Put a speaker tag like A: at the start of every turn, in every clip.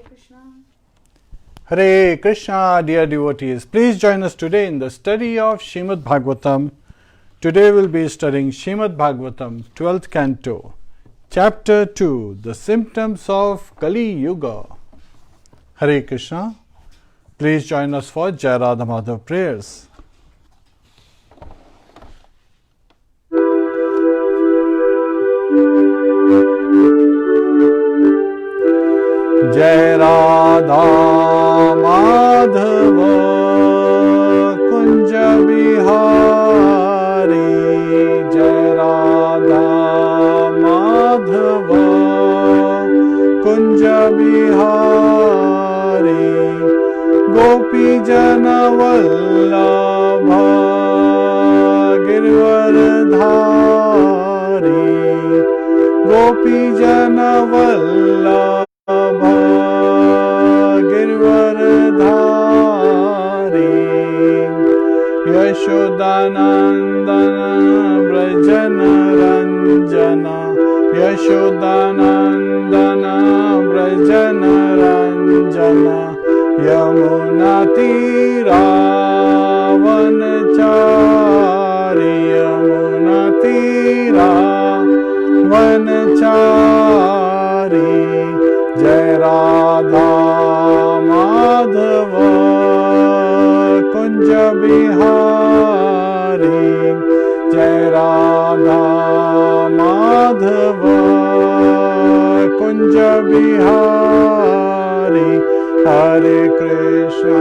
A: Krishna.
B: Hare Krishna, dear devotees. Please join us today in the study of Srimad Bhagavatam. Today we'll be studying Srimad Bhagavatam, 12th Canto, Chapter 2, The Symptoms of Kali-yuga. Hare Krishna. Please join us for Jai Radha Madhav prayers. Jai Radha Madhava Kunja Bihari, Jai Radha Madhava Kunja Bihari, Gopi Jana Vallabha Girvardhari, Gopi Jana Vallabha Yashodanandana Brajana Ranjana, Yashodanandana Brajana Ranjana, Yamuna Tira Vanachari, Yamuna Tira Vanachari, Jai Radha Madhava Kunja Bihari, Jai Radha Madhava Kunja Bihari, Hare Krishna,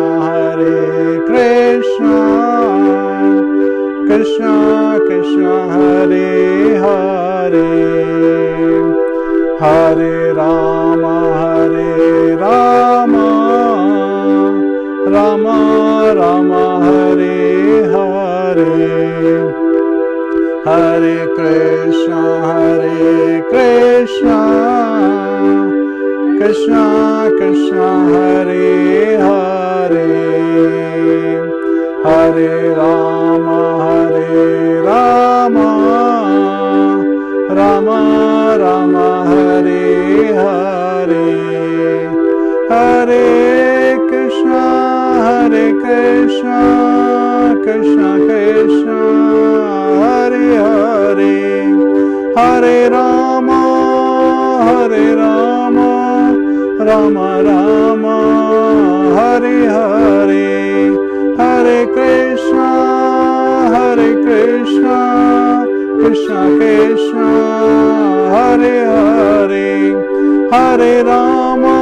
B: Krishna Krishna, Hare Hare, Hare Rama, Rama Rama, Hare Hare, Hare Krishna, Krishna Krishna, Hare Hare, Hare Rama, Rama Rama, Hare Hare, Hare Krishna, Krishna Krishna, Hare Hare, Hare Rama, Rama Rama, Hare Hare, Hare Krishna, Krishna Krishna, Hare Hare, Hare Rama,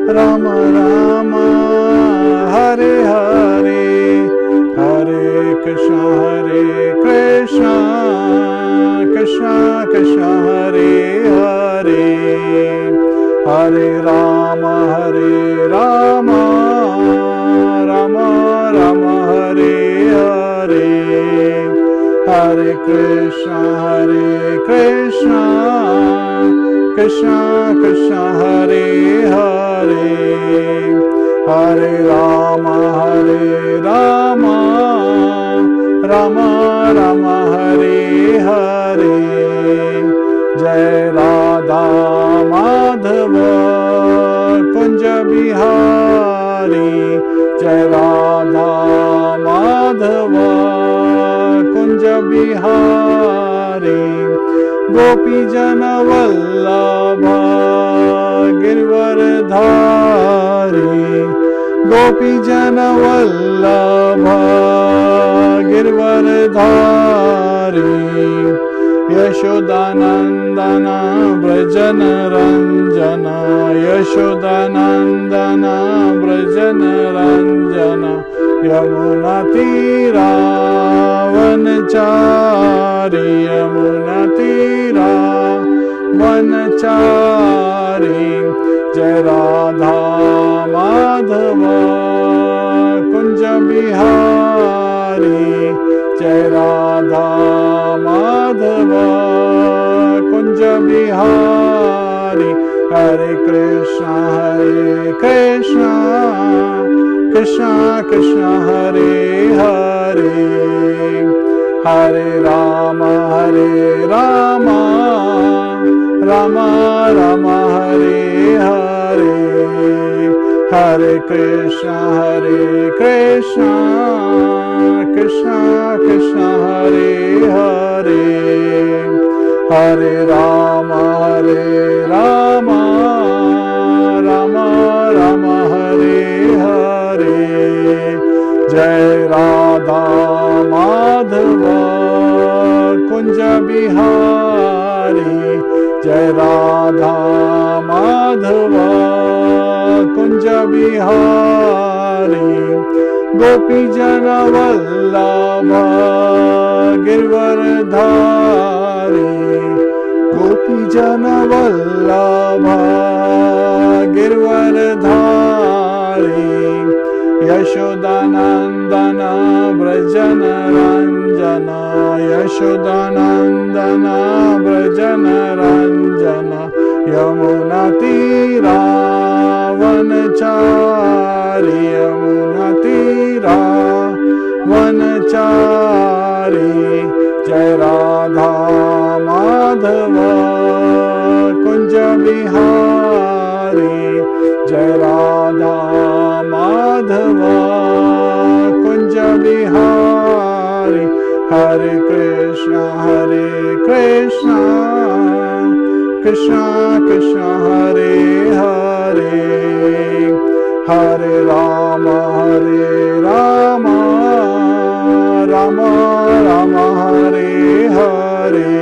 B: Rama Rama, Hare Hare, Hare Krishna, Krishna Krishna, Hare Hare, Hare Rama, Rama Rama, Hare Hare, Hare Krishna, Krishna Krishna, Hare Hare, Hare Rama, Rama Rama, Hare Hare, Jai Radha Madhava Kunja Bihari, Jai Radha Madhava Kunja Bihari, Gopi Jana Vallabha Girvardhari, Gopi Jana Vallabha Girvardhari, Yashodanandana Brajana Ranjana, Yashodanandana Brajana Ranjana, Yamuna Tira Vanachari, Yamuna Tira Vanachari, Jai Radha Madhava Kunja Bihari, Jai Radha Madhava Kunja Bihari, Hare Krishna, Krishna Krishna, Hare Hare, Hare Rāma, Hare Rāma, Rāma Rāma, Hare Hare, Hare Krishna, Hare Krishna, Krishna Krishna, Hare Hare, Hare Rāma, Hare Rāma, Rāma Rāma, Hare Hare, Jai Radha Madhava Kunja Bihari, Jai Radha Madhava Kunja Bihari, Gopi Jana Vallabha Girvardhari, Gopi Jana Vallabha Girvardhari, Yashodanandana Vrajana Ranjana, Yashodanandana Vrajana Ranjana, Yamuna Tira Vanachari, Yamuna Tira Vanachari, Jai Radha Madhava Kunja Bihari, Jai Radha Madhava Kunja Bihari, Hare Krishna, Hare Krishna, Krishna Krishna, Hare Hare, Hare Rāma, Hare Rāma, Rāma Rāma, Hare Hare,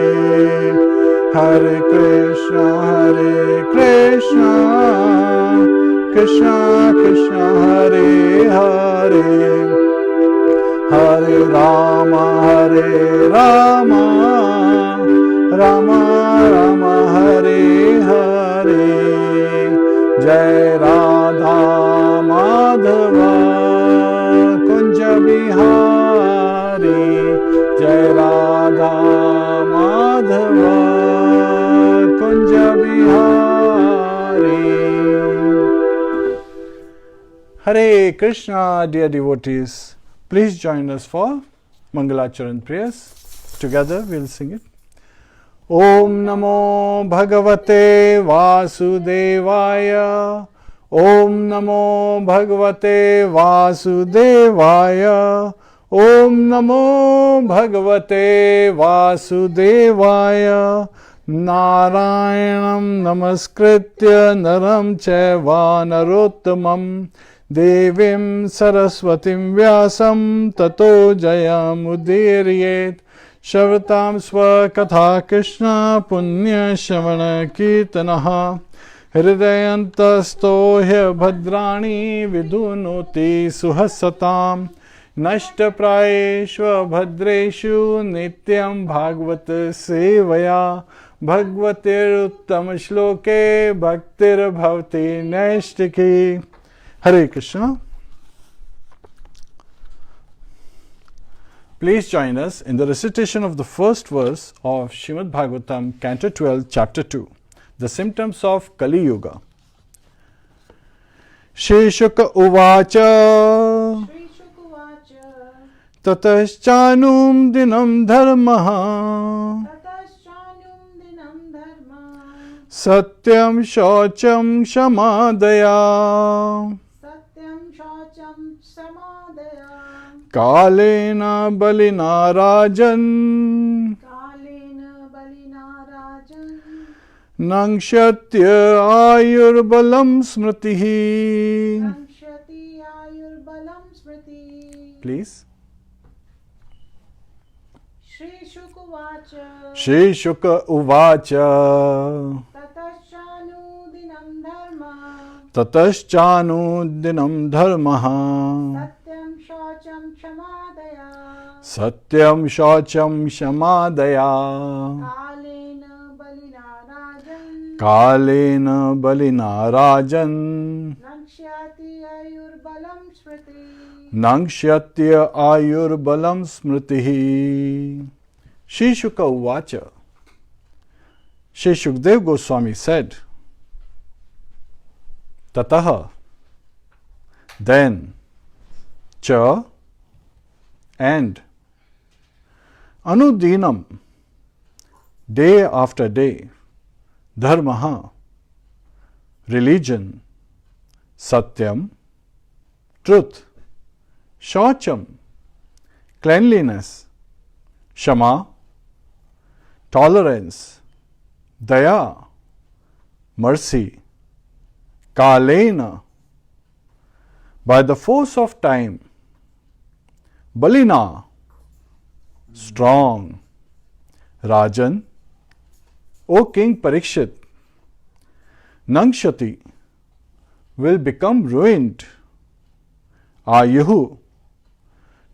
B: Hare Krishna, Hare Krishna, Krishna Krishna, Hare Hare, Hare Rāma, Hare Rāma, Rāma Rāma, Hare Hare, Jai Radha Madhava Kunja Bihari, Jai Radha Madhava Kunja Bihari. Hare Krishna, dear devotees. Please join us for Mangalacharan prayers. Together we will sing it. Om Namo Bhagavate Vasudevaya, Om Namo Bhagavate Vasudevaya, Om Namo Bhagavate Vasudevaya, Narayanam Namaskritya Naram Chaiva Narottamam, Devim Saraswatim Vyasam Tato Jayam Udiryet, Shavatam Swakatha Krishna Punya Shavana Kirtanaha, Hridayantasto Hya Bhadrani Vidunoti Suhasatam, Nashtaprayeshva Bhadreshu Nityam Bhagvat Sevaya, Bhagavatir Uttam Shloke Bhaktir Bhavati Naishtiki. Hare Krishna. Please join us in the recitation of the first verse of Srimad Bhagavatam, Canto 12, Chapter 2, the symptoms of Kali-yuga. Shri Shuka Uvacha Tataschanum Dinam Dharmaha Satyam Shaucham Shamadaya Kalena Balina Rajan Nangshatya Ayurbalam Smritihi. Please. Shri Shuka Uvacha Tataschanu Dinam Dharmaha Satyam Shaucham Shamadaya Kalena Balina Rajan Nangshyatya Ayurbalam Smritihi. Shri Shuka Uvacha. Shri Shukdev Goswami said, Tataha, then, Cha, and, Anudinam, day after day, dharmaha, religion, satyam, truth, shaucham, cleanliness, shama, tolerance, daya, mercy, kalena, by the force of time, balina, strong, Rajan, O King Parikshit, Nangshati, will become ruined. Ayuhu,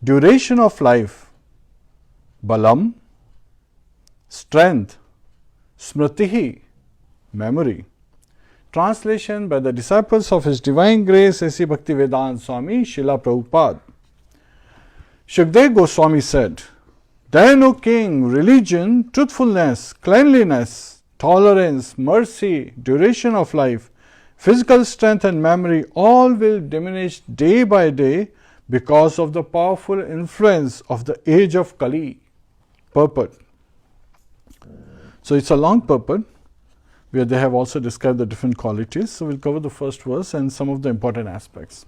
B: duration of life. Balam, strength. Smritihi, memory. Translation by the disciples of His Divine Grace A.C. Bhaktivedanta Swami Srila Prabhupada. Shukdev Goswami said, Then, O King, religion, truthfulness, cleanliness, tolerance, mercy, duration of life, physical strength and memory all will diminish day by day because of the powerful influence of the age of Kali. Purport. So it's a long purport where they have also described the different qualities. So we'll cover the first verse and some of the important aspects.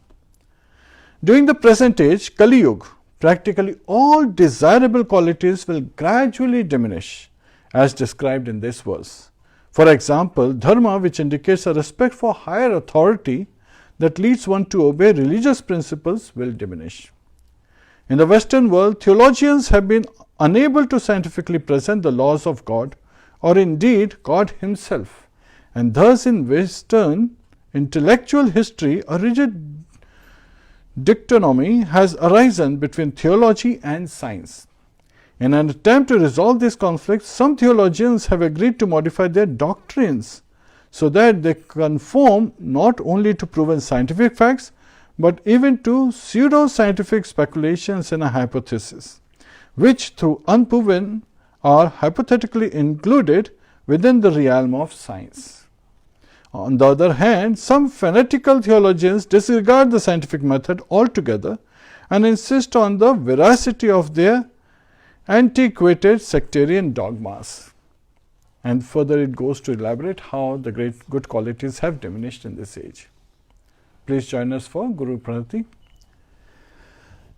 B: During the present age, Kali-yuga, practically all desirable qualities will gradually diminish as described in this verse. For example, dharma, which indicates a respect for higher authority that leads one to obey religious principles, will diminish. In the Western world, theologians have been unable to scientifically present the laws of God or indeed God Himself, and thus in Western intellectual history a rigid dichotomy has arisen between theology and science. In an attempt to resolve this conflict, some theologians have agreed to modify their doctrines so that they conform not only to proven scientific facts but even to pseudo-scientific speculations in a hypothesis, which through unproven are hypothetically included within the realm of science. On the other hand, some fanatical theologians disregard the scientific method altogether and insist on the veracity of their antiquated sectarian dogmas. And further it goes to elaborate how the great good qualities have diminished in this age. Please join us for Guru Pranati.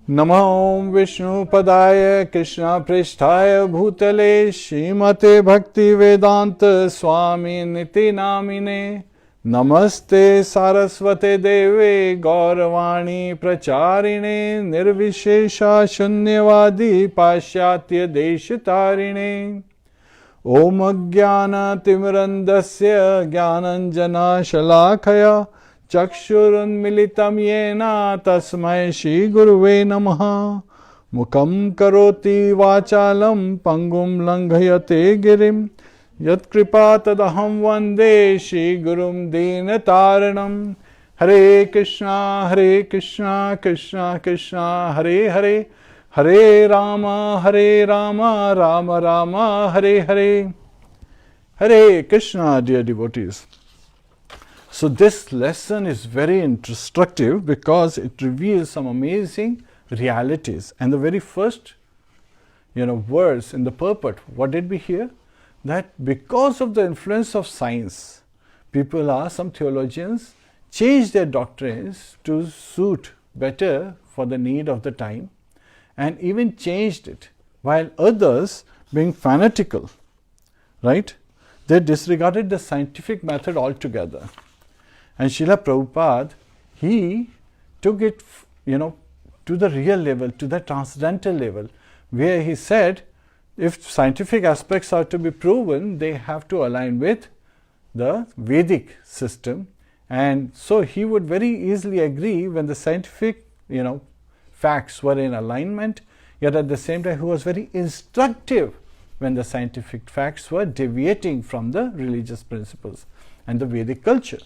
B: Namo Vishnu Padaya Krishna Prishthaya Bhutale Srimate Bhakti Vedanta Swami Niti Namine Namaste Saraswate Deve Gauravani Pracharine Nirvishesha Shunyavadi Pashyatya Deshitarine Om Jnana Timirandasya Jnananjana Shalakaya Chakshurunmilitam yena tasmai Shri Guruve namaha Mukam karoti vachalam pangum langhayate girim Yat kripa tadaham vande Shri Gurum dinataranam Hare Krishna, Krishna Krishna, Hare Hare Hare Rama, Rama Rama, Hare Hare. Hare Krishna, dear devotees. So this lesson is very instructive because it reveals some amazing realities. And the very first, verse in the purport, what did we hear? That because of the influence of science, some theologians changed their doctrines to suit better for the need of the time and even changed it, while others, being fanatical, right, they disregarded the scientific method altogether. And Srila Prabhupada, he took it, to the real level, to the transcendental level, where he said, if scientific aspects are to be proven, they have to align with the Vedic system. And so he would very easily agree when the scientific, facts were in alignment, yet at the same time he was very instructive when the scientific facts were deviating from the religious principles and the Vedic culture.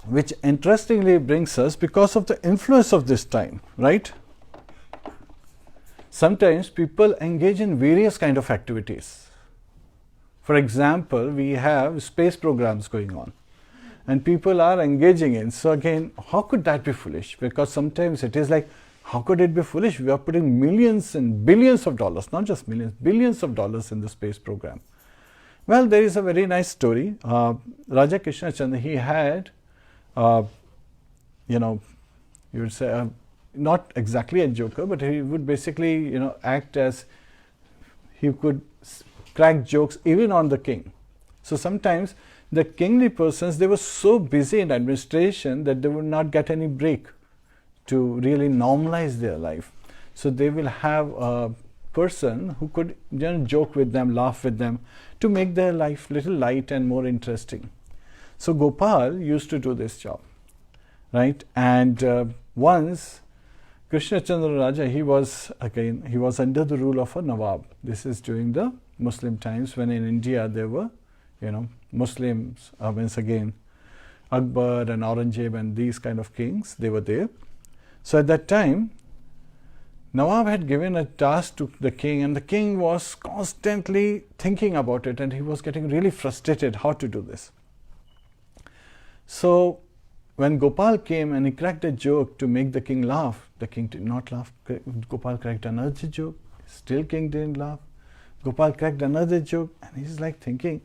B: Which interestingly brings us, because of the influence of this time, right? Sometimes people engage in various kind of activities. For example, we have space programs going on and people are engaging in. So again, how could that be foolish? Because sometimes it is like How could it be foolish? We are putting millions and billions of dollars, not just millions, billions of dollars in the space program. Well, there is a very nice story. Raja Krishna Chandra, he had, you would say, not exactly a joker, but he would basically, act as he could crack jokes even on the king. So sometimes the kingly persons, they were so busy in administration that they would not get any break to really normalize their life. So they will have a person who could joke with them, laugh with them, to make their life little light and more interesting. So Gopal used to do this job, right? And once Krishna Chandra Raja, he was under the rule of a Nawab. This is during the Muslim times, when in India there were, Muslims, means again, Akbar and Aurangzeb and these kind of kings, they were there. So at that time, Nawab had given a task to the king, and the king was constantly thinking about it, and he was getting really frustrated how to do this. So when Gopal came and he cracked a joke to make the king laugh, the king did not laugh. Gopal cracked another joke, still king didn't laugh. Gopal cracked another joke, and he's like thinking,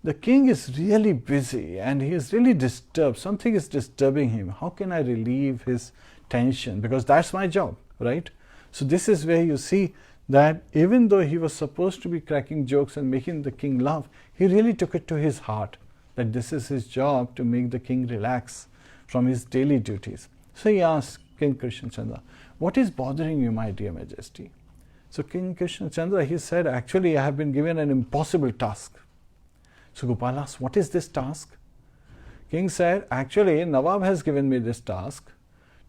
B: the king is really busy and he is really disturbed. Something is disturbing him. How can I relieve his tension? Because that's my job, right? So this is where you see that even though he was supposed to be cracking jokes and making the king laugh, he really took it to his heart that this is his job to make the king relax from his daily duties. So he asked King Krishna Chandra, what is bothering you, my dear Majesty? So King Krishna Chandra, he said, actually I have been given an impossible task. So Gopal asked, what is this task? King said, actually Nawab has given me this task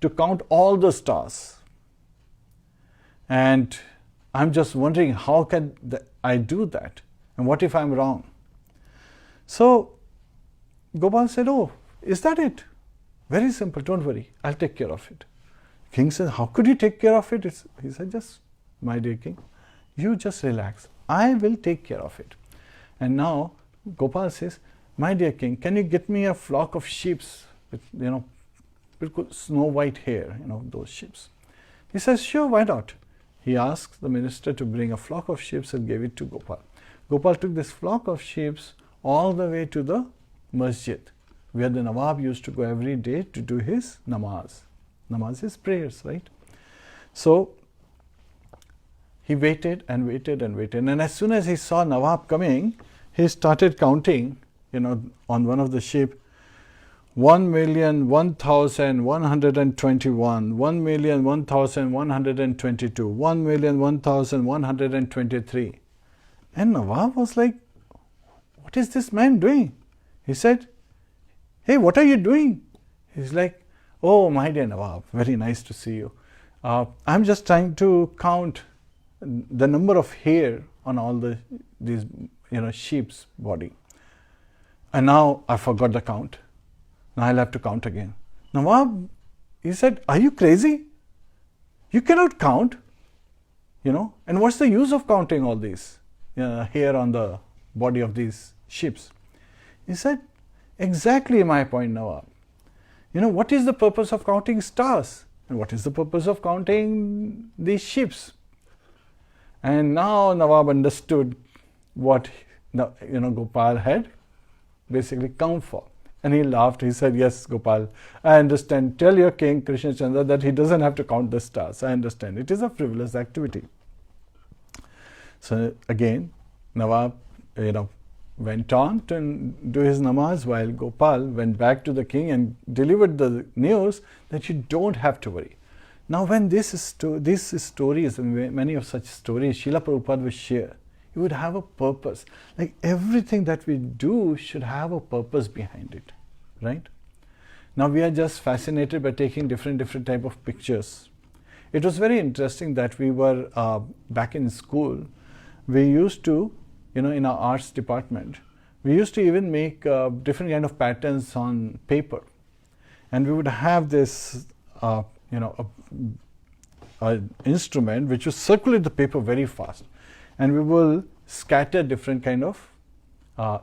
B: to count all the stars. And I'm just wondering, how can I do that? And what if I'm wrong? So Gopal said, oh, is that it? Very simple, don't worry, I'll take care of it. King said, how could you take care of it? He said, just, my dear king, you just relax. I will take care of it. And now Gopal says, my dear king, can you get me a flock of sheep with, snow white hair, those sheep? He says, sure, why not? He asked the minister to bring a flock of sheep and gave it to Gopal. Gopal took this flock of sheep all the way to the masjid, where the Nawab used to go every day to do his namaz. Namaz is prayers, right? So he waited and waited and waited. And as soon as he saw Nawab coming, he started counting, on one of the sheep, 1,01,121, 1,01,122, 1,01,123. And Nawab was like, what is this man doing? He said, hey, what are you doing? He's like, oh, my dear Nawab, very nice to see you. I'm just trying to count the number of hair on all these sheep's body. And now I forgot the count. Now I'll have to count again. Nawab, he said, are you crazy? You cannot count, and what's the use of counting all these hair on the body of these sheep? He said, exactly my point, Nawab. What is the purpose of counting stars? And what is the purpose of counting these sheep? And now Nawab understood what Gopal had basically come for. And he laughed. He said, yes, Gopal, I understand. Tell your king, Krishna Chandra, that he doesn't have to count the stars. I understand. It is a frivolous activity. So again, Nawab, went on to do his namaz, while Gopal went back to the king and delivered the news that you don't have to worry. Now when these stories and many of such stories Srila Prabhupada will share, it would have a purpose. Like everything that we do should have a purpose behind it, right? Now we are just fascinated by taking different type of pictures. It was very interesting that we were back in school, we used to, in our arts department, we used to even make different kind of patterns on paper. And we would have this, instrument which would circulate the paper very fast. And we will scatter different kind of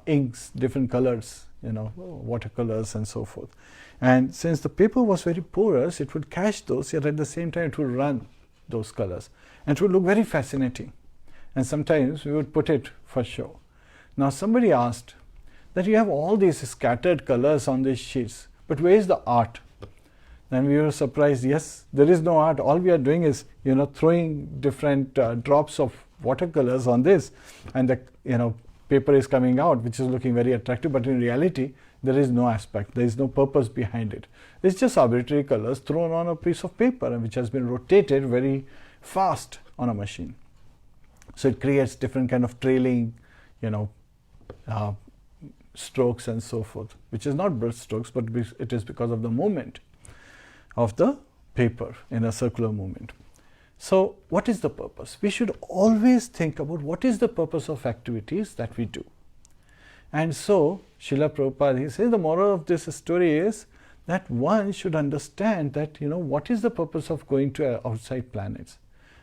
B: inks, different colors, watercolors and so forth. And since the paper was very porous, it would catch those, yet at the same time it would run those colors. And it would look very fascinating. And sometimes we would put it for show. Now somebody asked that you have all these scattered colors on these sheets, but where is the art? And we were surprised, yes, there is no art. All we are doing is, throwing different drops of watercolors on this, and the, paper is coming out, which is looking very attractive, but in reality, there is no aspect, there is no purpose behind it. It's just arbitrary colors thrown on a piece of paper, which has been rotated very fast on a machine. So it creates different kind of trailing, strokes and so forth, which is not brush strokes, but it is because of the movement of the paper in a circular movement. So what is the purpose? We should always think about what is the purpose of activities that we do. And so Srila Prabhupada, he says the moral of this story is that one should understand that, what is the purpose of going to outside planets.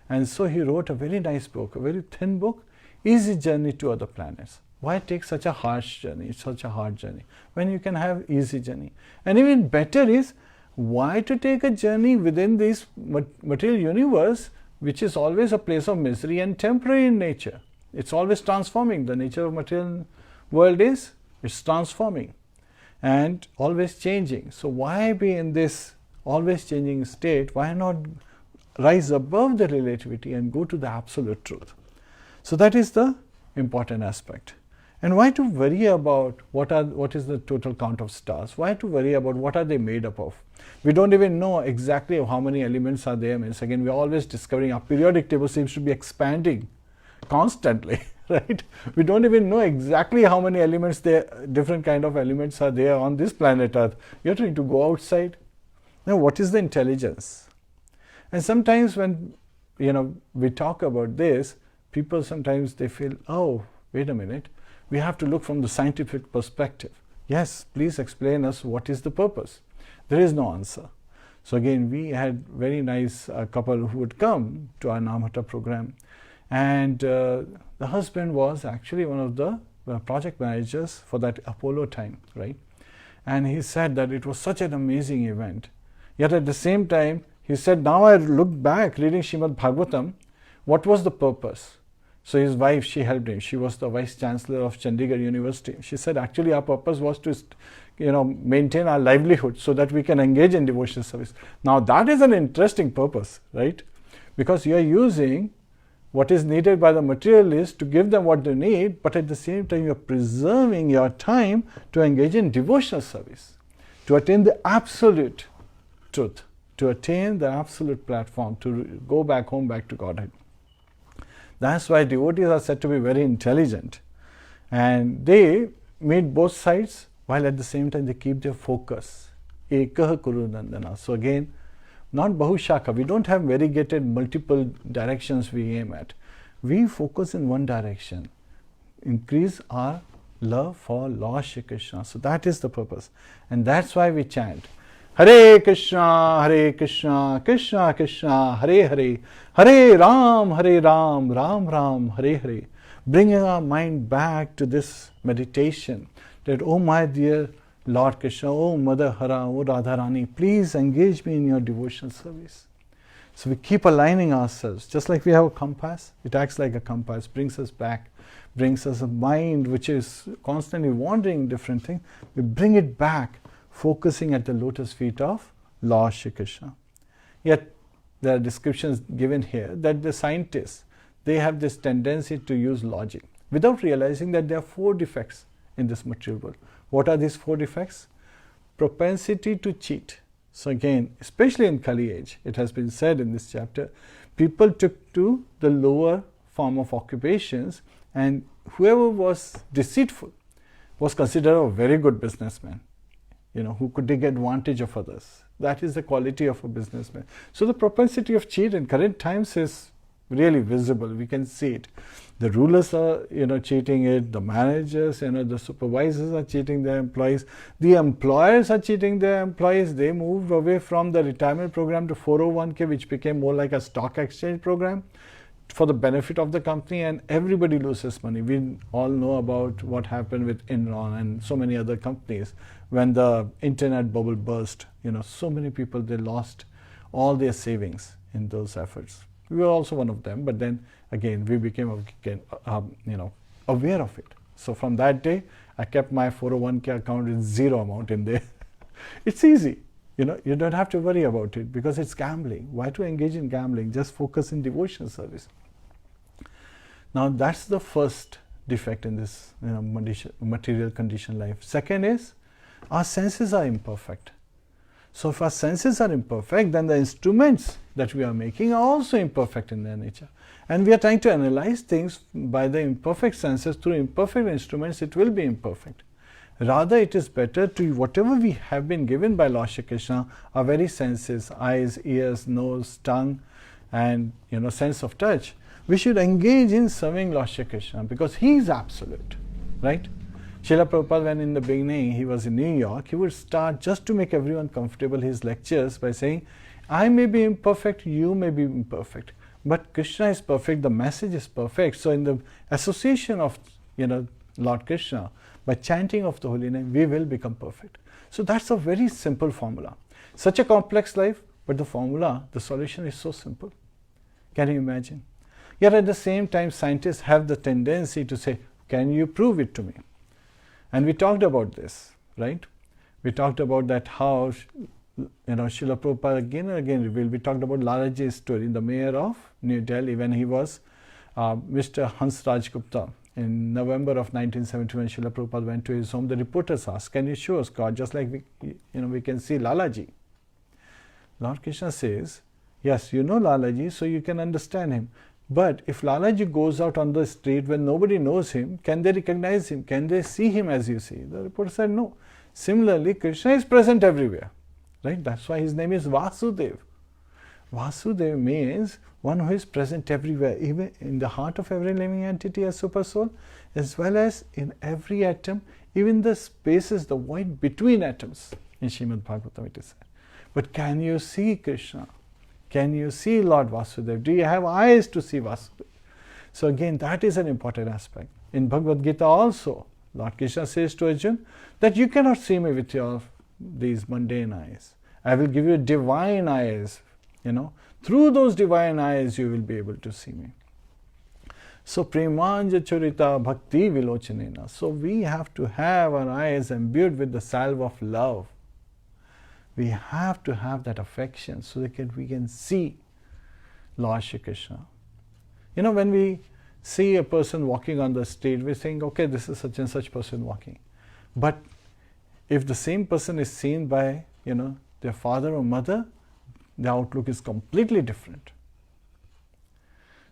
B: And so he wrote a very nice book, a very thin book, Easy Journey to Other Planets. Why take such a harsh journey, such a hard journey, when you can have easy journey? And even better is, why to take a journey within this material universe, which is always a place of misery and temporary in nature? It's always transforming. The nature of material world is, it's transforming and always changing. So why be in this always changing state? Why not rise above the relativity and go to the absolute truth? So that is the important aspect. And why to worry about what is the total count of stars? Why to worry about what are they made up of? We don't even know exactly how many elements are there. Means again, we are always discovering our periodic table seems to be expanding constantly, right? We don't even know exactly how many elements there, different kind of elements are there on this planet Earth. You're trying to go outside. Now, what is the intelligence? And sometimes when we talk about this, people sometimes they feel, oh, wait a minute. We have to look from the scientific perspective. Yes, please explain us what is the purpose. There is no answer. So again, we had very nice couple who would come to our Namhata program, and the husband was actually one of the project managers for that Apollo time, right? And he said that it was such an amazing event. Yet at the same time, he said, now I look back reading Srimad Bhagavatam, what was the purpose? So his wife, she helped him. She was the vice chancellor of Chandigarh University. She said, actually, our purpose was to, maintain our livelihood so that we can engage in devotional service. Now that is an interesting purpose, right? Because you are using what is needed by the materialists to give them what they need, but at the same time, you are preserving your time to engage in devotional service, to attain the absolute truth, to attain the absolute platform, to go back home, back to Godhead. That's why devotees are said to be very intelligent, and they meet both sides while at the same time they keep their focus. Ekah Kuru Nandana. So again, not Bahushaka. We don't have variegated multiple directions we aim at. We focus in one direction. Increase our love for Lord Shri Kṛṣṇa. So that is the purpose. And that's why we chant Hare Kṛṣṇa, Hare Kṛṣṇa, Kṛṣṇa Kṛṣṇa, Hare Hare, Hare Ram, Ram Ram, Hare Hare. Bringing our mind back to this meditation that, oh my dear Lord Kṛṣṇa, oh Mother Hara, oh Radharani, please engage me in your devotional service. So we keep aligning ourselves, just like we have a compass. It acts like a compass, brings us back, brings us a mind which is constantly wandering different things. We bring it back, focusing at the lotus feet of Lord Shri Kṛṣṇa. Yet there are descriptions given here that the scientists, they have this tendency to use logic without realizing that there are 4 defects in this material world. What are these 4 defects? Propensity to cheat. So again, especially in Kali age, it has been said in this chapter, people took to the lower form of occupations, and whoever was deceitful was considered a very good businessman, who could take advantage of others. That is the quality of a businessman. So the propensity of cheat in current times is really visible. We can see it. The rulers are, cheating it. The managers, the supervisors are cheating their employees. The employers are cheating their employees. They moved away from the retirement program to 401k, which became more like a stock exchange program, for the benefit of the company, and everybody loses money. We all know about what happened with Enron and so many other companies when the internet bubble burst. So many people, they lost all their savings in those efforts. We were also one of them, but then again we became aware of it. So from that day, I kept my 401k account with zero amount in there. It's easy. You don't have to worry about it because it's gambling. Why to engage in gambling? Just focus in devotion service. Now that's the first defect in this material conditioned life. Second is, our senses are imperfect. So if our senses are imperfect, then the instruments that we are making are also imperfect in their nature. And we are trying to analyze things by the imperfect senses through imperfect instruments, it will be imperfect. Rather, it is better to whatever we have been given by Lord Shri Krishna, our very senses, eyes, ears, nose, tongue, and sense of touch, we should engage in serving Lord Shri Krishna because He is absolute, right? Srila Prabhupada, when in the beginning he was in New York, he would start, just to make everyone comfortable, his lectures by saying, I may be imperfect, you may be imperfect, but Krishna is perfect, the message is perfect. So in the association of Lord Krishna, by chanting of the holy name, we will become perfect. So that's a very simple formula. Such a complex life, but the formula, the solution is so simple. Can you imagine? Yet at the same time, scientists have the tendency to say, can you prove it to me? And we talked about this, right? We talked about that how, Srila Prabhupada again and again revealed. We talked about Lalaji's story, the mayor of New Delhi, when he was Mr. Hansraj Gupta. In November of 1971, Srila Prabhupada went to his home. The reporters asked, can you show us God? Just like we can see Lalaji. Lord Krishna says, yes, you know Lalaji, so you can understand him. But if Lalaji goes out on the street when nobody knows him, can they recognize him? Can they see him as you see? The reporter said no. Similarly, Krishna is present everywhere. Right? That's why his name is Vasudev. Vasudev means one who is present everywhere, even in the heart of every living entity as super soul, as well as in every atom, even the spaces, the void between atoms. In Srimad Bhagavatam it is said. But can you see Krishna? Can you see Lord Vasudev? Do you have eyes to see Vasudev? So again, that is an important aspect. In Bhagavad Gita also, Lord Krishna says to Arjuna that you cannot see me with these mundane eyes. I will give you divine eyes. Through those divine eyes you will be able to see me. So Premanja Charita Bhakti Vilochanena. So we have to have our eyes imbued with the salve of love. We have to have that affection so that we can see Lord Shri Krishna. When we see a person walking on the street, we think, okay, this is such and such person walking. But if the same person is seen by, their father or mother, the outlook is completely different.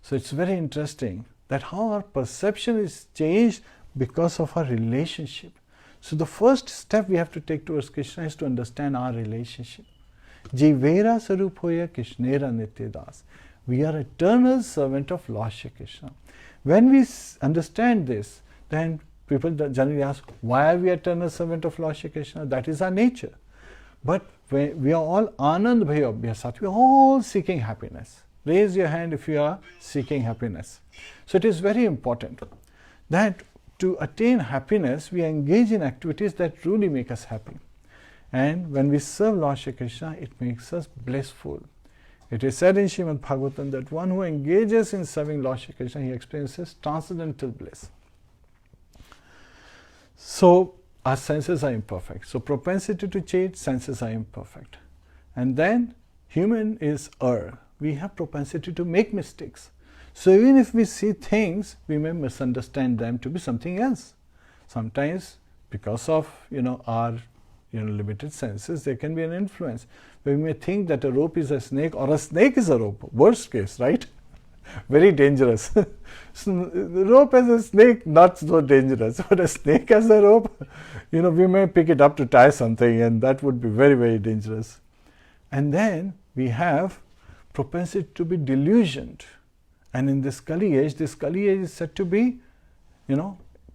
B: So it's very interesting that how our perception is changed because of our relationship. So the first step we have to take towards Krishna is to understand our relationship. Jivera Sarupoya Krishnera Nityadas. We are eternal servant of Lord Shri Krishna. When we understand this, then people generally ask, why are we eternal servant of Lord Shri Krishna? That is our nature. But we are all Anand Bhaya Abhyasat. We are all seeking happiness. Raise your hand if you are seeking happiness. So it is very important that to attain happiness, we engage in activities that truly make us happy. And when we serve Lord Shri Krishna, it makes us blissful. It is said in Srimad Bhagavatam that one who engages in serving Lord Shri Krishna, he experiences transcendental bliss. So our senses are imperfect. So propensity to change, senses are imperfect. And then human is we have propensity to make mistakes. So even if we see things, we may misunderstand them to be something else. Sometimes because of our limited senses, there can be an influence. We may think that a rope is a snake or a snake is a rope. Worst case, right? Very dangerous. So the rope as a snake, not so dangerous. But a snake as a rope, we may pick it up to tie something, and that would be very, very dangerous. And then we have propensity to be delusioned. And in this Kali-age, is said to be,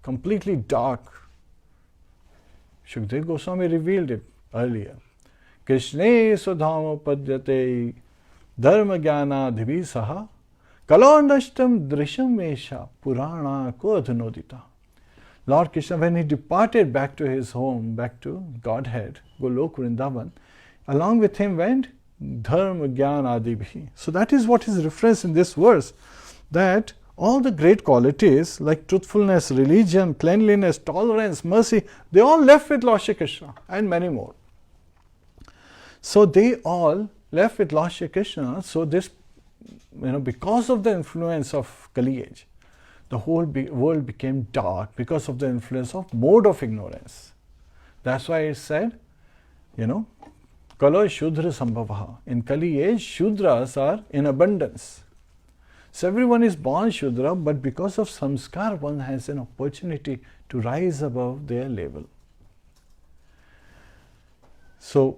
B: completely dark. Shukdev Goswami revealed it earlier. Krishne sudhama padyate dharma jnana dhivi saha Kalonashtam drisham mesha purana ko adhunodita. Lord Krishna, when he departed back to his home, back to Godhead, Golok Vrindavan, along with him went Dharma Jnana Adibhi. So that is what is referenced in this verse, that all the great qualities like truthfulness, religion, cleanliness, tolerance, mercy, they all left with Lord Shri Krishna and many more. So they all left with Lord Shri Krishna. So this, because of the influence of Kali age, the whole world became dark because of the influence of mode of ignorance. That's why it said, Kalo Shudra Sambhavaha. In Kali age, Shudras are in abundance. So everyone is born Shudra, but because of samskar, one has an opportunity to rise above their level. So,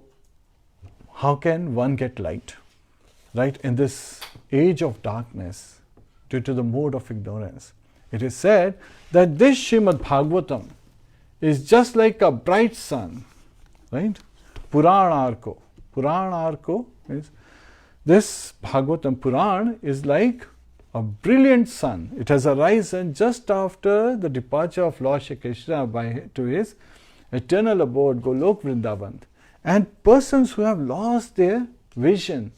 B: how can one get light? Right? In this age of darkness, due to the mode of ignorance, it is said that this Srimad Bhagavatam is just like a bright sun. Right? Puranarko. Puranarko means this Bhagavatam Puran is like a brilliant sun. It has arisen just after the departure of Lord Shri Krishna to his eternal abode, Golok Vrindavan. And persons who have lost their vision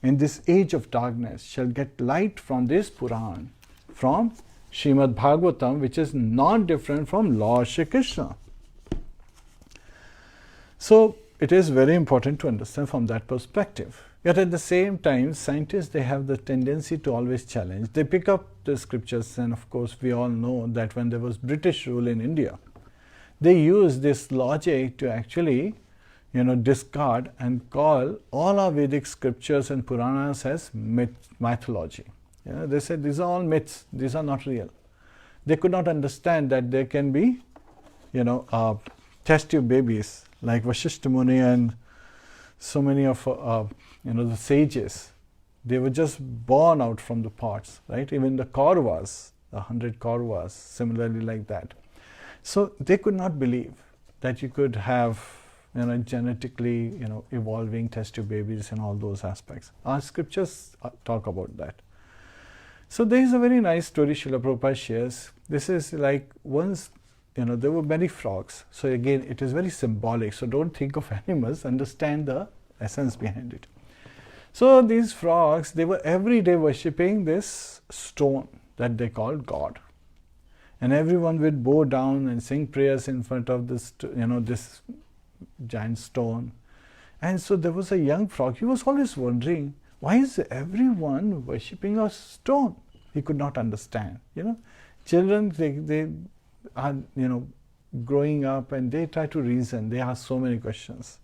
B: in this age of darkness shall get light from this Puran, from Srimad Bhagavatam, which is not different from Lord Shri Krishna. So it is very important to understand from that perspective. Yet at the same time, scientists, they have the tendency to always challenge. They pick up the scriptures, and of course we all know that when there was British rule in India, they used this logic to actually discard and call all our Vedic scriptures and Puranas as mythology. They said these are all myths, these are not real. They could not understand that there can be, test tube babies like Vasishtha Muni and so many of the sages. They were just born out from the pots, right? Even the Kauravas, the 100 Kauravas, similarly like that. So they could not believe that you could have genetically evolving test tube babies and all those aspects. Our scriptures talk about that. So there is a very nice story Srila Prabhupada shares. This is like once there were many frogs. So again, it is very symbolic. So don't think of animals, understand the essence behind it. So these frogs, they were every day worshipping this stone that they called God. And everyone would bow down and sing prayers in front of this, this giant stone. And so there was a young frog. He was always wondering, why is everyone worshipping a stone? He could not understand. Children, they are, growing up and they try to reason. They ask so many questions.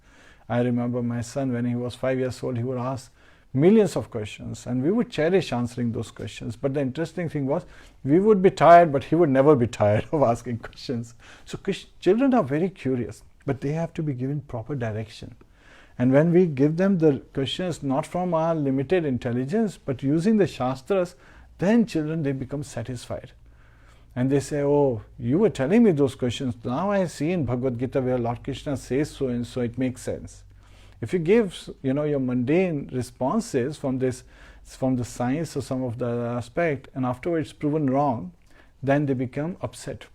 B: I remember my son, when he was 5 years old, he would ask millions of questions, and we would cherish answering those questions. But the interesting thing was, we would be tired, but he would never be tired of asking questions. So children are very curious, but they have to be given proper direction. And when we give them the questions not from our limited intelligence, but using the Shastras, then children, they become satisfied. And they say, oh, you were telling me those questions. Now I see in Bhagavad Gita where Lord Krishna says so and so, it makes sense. If you give, your mundane responses from the science or some of the aspect, and afterwards proven wrong, then they become upset.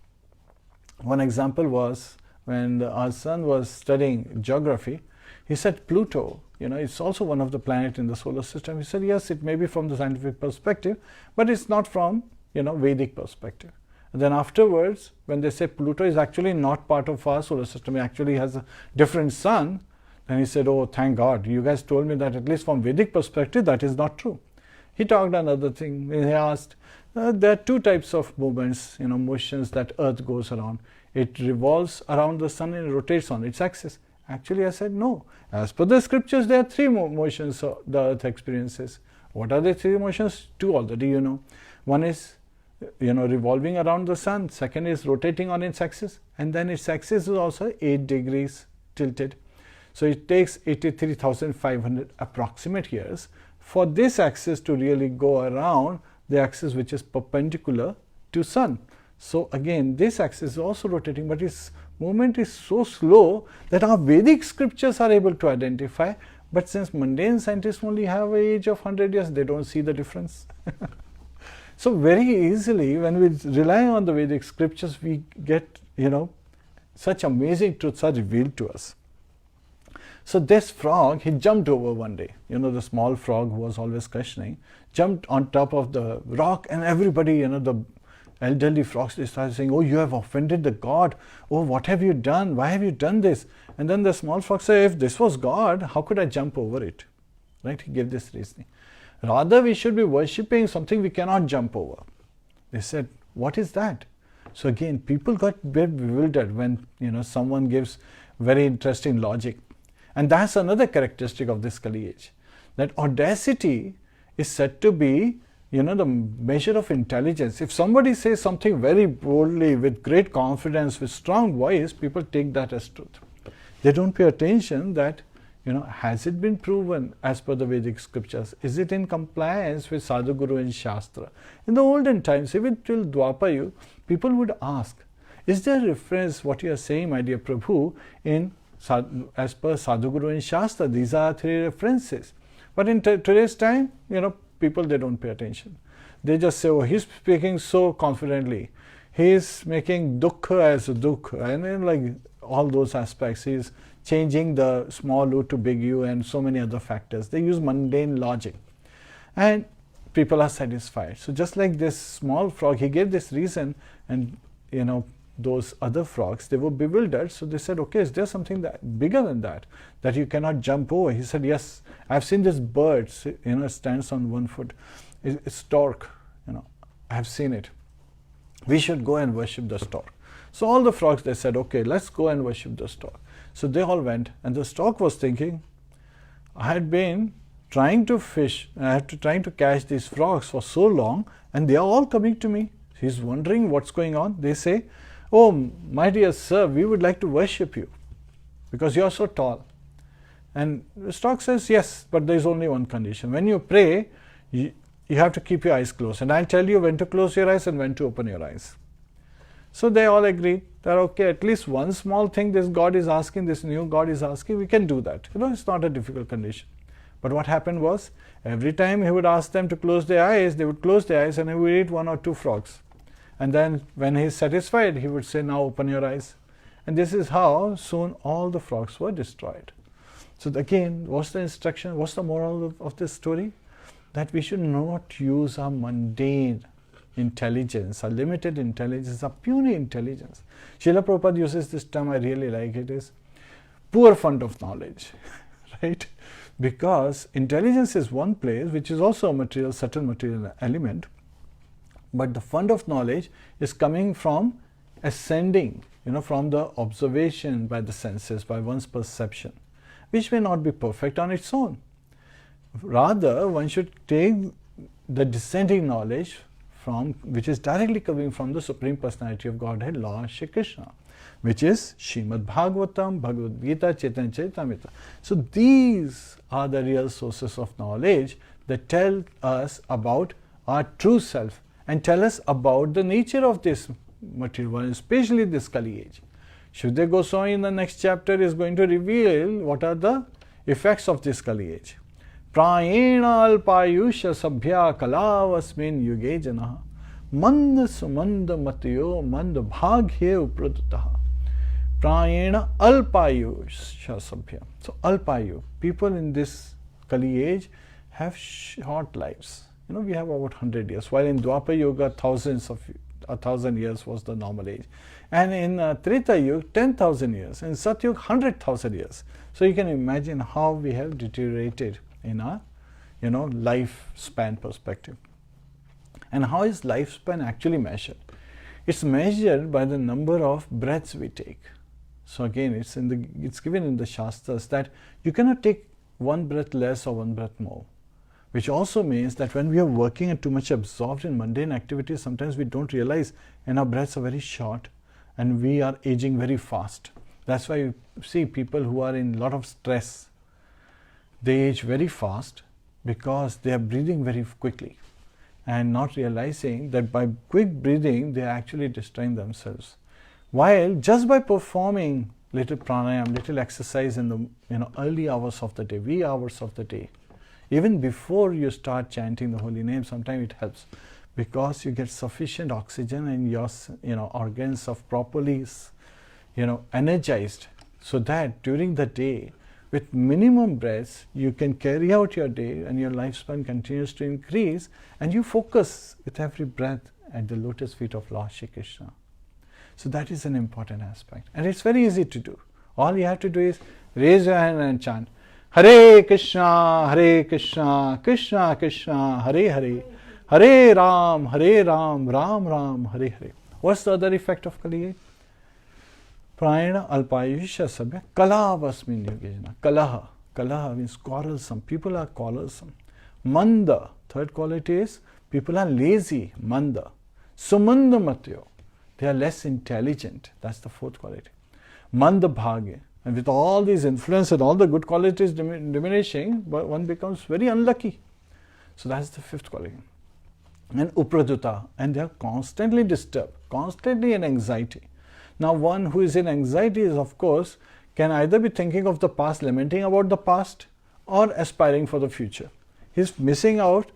B: One example was when our son was studying geography. He said Pluto, it's also one of the planets in the solar system. He said, yes, it may be from the scientific perspective, but it's not from, Vedic perspective. And then afterwards, when they say Pluto is actually not part of our solar system, it actually has a different sun, then he said, oh, thank God, you guys told me that at least from Vedic perspective, that is not true. He talked another thing. He asked, there are two types of movements, motions that Earth goes around. It revolves around the sun and rotates on its axis. Actually, I said, no. As per the scriptures, there are three motions the Earth experiences. What are the three motions? Two already, One is, revolving around the sun. Second is rotating on its axis. And then its axis is also 8 degrees tilted. So it takes 83,500 approximate years for this axis to really go around the axis which is perpendicular to sun. So again, this axis is also rotating, but its movement is so slow that our Vedic scriptures are able to identify. But since mundane scientists only have an age of 100 years, they don't see the difference. So very easily, when we rely on the Vedic scriptures, we get, such amazing truths are revealed to us. So this frog, he jumped over one day. The small frog who was always questioning, jumped on top of the rock, and everybody, the elderly frogs, they started saying, "Oh, you have offended the God. Oh, what have you done? Why have you done this?" And then the small frog said, "If this was God, how could I jump over it?" Right? He gave this reasoning. Rather, we should be worshipping something we cannot jump over. They said, "What is that?" So again, people got a bit bewildered when, someone gives very interesting logic. And that's another characteristic of this Kali age, that audacity is said to be, the measure of intelligence. If somebody says something very boldly, with great confidence, with strong voice, people take that as truth. They don't pay attention that, has it been proven as per the Vedic scriptures? Is it in compliance with Sadhguru and Shastra? In the olden times, even till Dwapara, people would ask, is there a reference, what you are saying, my dear Prabhu, as per Sadhguru and Shastra? These are 3 references. But in today's time, people, they don't pay attention. They just say, "Oh, he's speaking so confidently. He's making dukkha as a dukkha," and then like all those aspects. He's changing the small u to big U and so many other factors. They use mundane logic. And people are satisfied. So just like this small frog, he gave this reason, and those other frogs, they were bewildered. So they said, "Okay, is there something that bigger than that you cannot jump over?" He said, "Yes, I've seen this bird, stands on one foot. It's stork, I've seen it. We should go and worship the stork." So all the frogs, they said, "Okay, let's go and worship the stork." So they all went, and the stork was thinking, "I had been trying to fish, trying to catch these frogs for so long, and they are all coming to me." He's wondering what's going on. They say, "Oh, my dear sir, we would like to worship you because you are so tall." And the stork says, "Yes, but there is only one condition. When you pray, you have to keep your eyes closed, and I'll tell you when to close your eyes and when to open your eyes." So they all agreed that, okay, at least one small thing this God is asking, this new God is asking, we can do that. It's not a difficult condition. But what happened was, every time he would ask them to close their eyes, they would close their eyes and he would eat 1 or 2 frogs. And then when he is satisfied, he would say, "Now open your eyes." And this is how soon all the frogs were destroyed. So again, what's the instruction? What's the moral of this story? That we should not use our mundane intelligence, our limited intelligence, our puny intelligence. Srila Prabhupada uses this term, I really like it, is poor fund of knowledge, right? Because intelligence is one place, which is also a material, subtle material element, but the fund of knowledge is coming from ascending, from the observation by the senses, by one's perception, which may not be perfect on its own. Rather, one should take the descending knowledge which is directly coming from the Supreme Personality of Godhead, Lord Shri Kṛṣṇa, which is Srimad Bhagavatam, Bhagavad Gita, Chaitanya Charitamrita. So these are the real sources of knowledge that tell us about our true self and tell us about the nature of this material world, especially this Kali age. Shuddha Goswami in the next chapter is going to reveal what are the effects of this Kali age. Prayena alpayusha sabhya kalavasmin yuge janaha manda sumanda matayo manda bhagye upradutaha. Prayena alpayusha sabhya. So alpayu, people in this Kali age have short lives. We have about 100 years, while in Dwapara Yuga, 1,000 years was the normal age. And in Treta Yuga, 10,000 years. In Sat Yuga, 100,000 years. So you can imagine how we have deteriorated in our, lifespan perspective. And how is lifespan actually measured? It's measured by the number of breaths we take. So again, it's given in the Shastras that you cannot take one breath less or one breath more. Which also means that when we are working and too much absorbed in mundane activities, sometimes we don't realize and our breaths are very short and we are aging very fast. That's why you see people who are in a lot of stress, they age very fast because they are breathing very quickly and not realizing that by quick breathing they are actually destroying themselves. While just by performing little pranayam, little exercise in the early hours of the day, wee hours of the day, even before you start chanting the holy name, sometimes it helps. because you get sufficient oxygen and your organs are properly energized, so that during the day with minimum breaths you can carry out your day and your lifespan continues to increase, and you focus with every breath at the lotus feet of Lord Shri Krishna. So that is an important aspect, and it's very easy to do. All you have to do is raise your hand and chant Hare Krishna, Krishna Krishna, Hare Hare, Hare Ram, Ram Ram, Hare Hare. What's the other effect of Kali-yuga? Prayana alpayusha sabya kalavasmin yogejana. Kalaha means quarrelsome. People are quarrelsome. Manda, third quality is people are lazy. Manda. Sumanda matyo, they are less intelligent. That's the fourth quality. Manda bhagya. And with all these influence and all the good qualities diminishing, but one becomes very unlucky. So that's the fifth quality. And upraduta, and they are constantly disturbed, constantly in anxiety. Now one who is in anxiety is, of course, can either be thinking of the past, lamenting about the past, or aspiring for the future. He's missing out,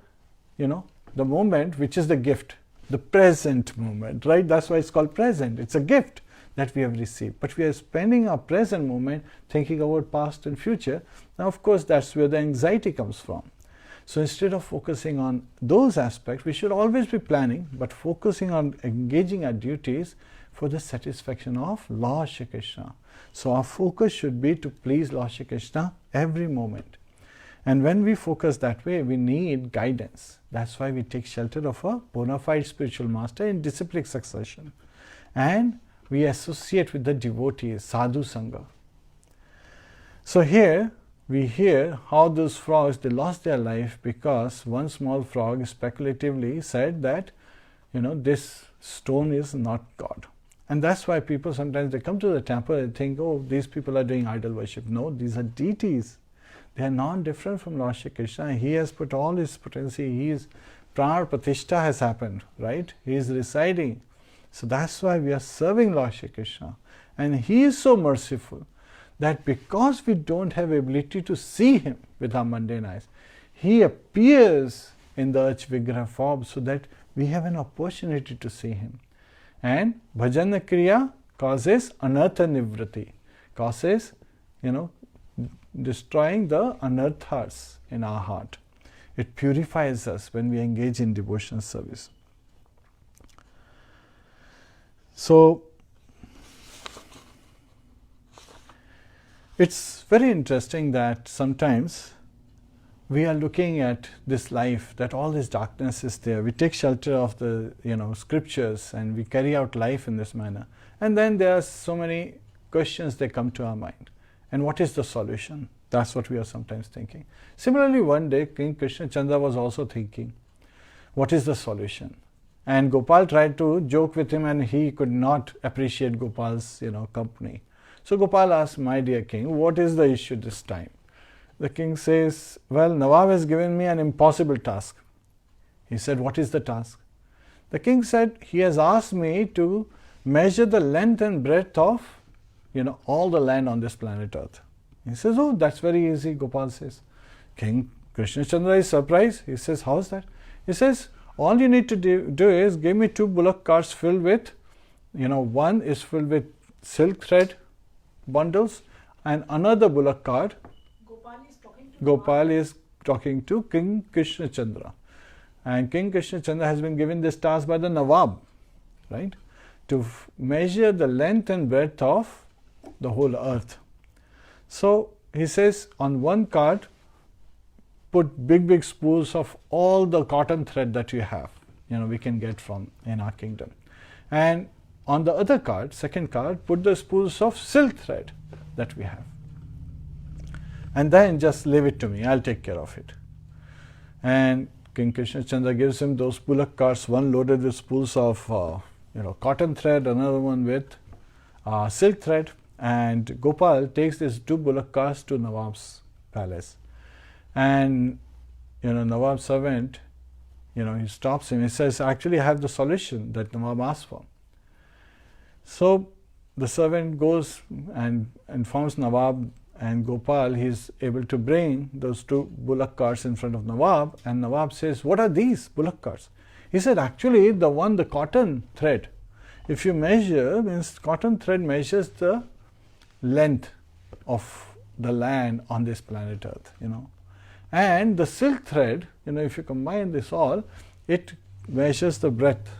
B: the moment which is the gift, the present moment, right? That's why it's called present. It's a gift that we have received. But we are spending our present moment thinking about past and future. Now, of course, that's where the anxiety comes from. So instead of focusing on those aspects, we should always be planning, but focusing on engaging our duties for the satisfaction of Lord Shri Krishna. So our focus should be to please Lord Shri Krishna every moment. And when we focus that way, we need guidance. That's why we take shelter of a bona fide spiritual master in disciplic succession. And we associate with the devotees, sadhu sangha. So here we hear how those frogs, they lost their life because one small frog speculatively said that, this stone is not God. And that's why people sometimes they come to the temple and think, oh, these people are doing idol worship. No, these are deities. They are not different from Lord Shri Krishna. He has put all his potency, Prana Pratishtha has happened, right? He is residing. So that's why we are serving Lord Shri Krishna. And he is so merciful that because we don't have ability to see him with our mundane eyes, he appears in the Arch Vigraha form so that we have an opportunity to see him. And bhajana kriya causes anartha nivrati, causes, destroying the anarthas in our heart. It purifies us when we engage in devotional service. So, it's very interesting that sometimes we are looking at this life, that all this darkness is there. We take shelter of the scriptures and we carry out life in this manner. And then there are so many questions that come to our mind. And what is the solution? That's what we are sometimes thinking. Similarly, one day King Krishna Chandra was also thinking, what is the solution? And Gopal tried to joke with him and he could not appreciate Gopal's company. So Gopal asked, my dear king, what is the issue this time? The king says, well, Nawab has given me an impossible task. He said, what is the task? The king said, he has asked me to measure the length and breadth of all the land on this planet Earth. He says, oh, that's very easy, Gopal says. King Krishna Chandra is surprised. He says, how's that? He says, all you need to do is give me 2 bullock carts filled with, one is filled with silk thread bundles and another bullock cart. Gopal is talking to King Krishna Chandra. And King Krishna Chandra has been given this task by the Nawab, right? To measure the length and breadth of the whole earth. So he says, on one cart, put big spools of all the cotton thread that you have, we can get from in our kingdom. And on the other cart, second cart, put the spools of silk thread that we have. And then just leave it to me, I'll take care of it. And King Krishna Chandra gives him those bullock carts, one loaded with spools of cotton thread, another one with silk thread. And Gopal takes these 2 bullock carts to Nawab's palace. And Nawab's servant, he stops him. He says, actually I have the solution that Nawab asked for. So the servant goes and informs Nawab, and Gopal, he is able to bring those 2 bullock carts in front of Nawab, and Nawab says, what are these bullock carts? He said, actually, the cotton thread, if you measure, means cotton thread measures the length of the land on this planet Earth, and the silk thread, if you combine this all, it measures the breadth,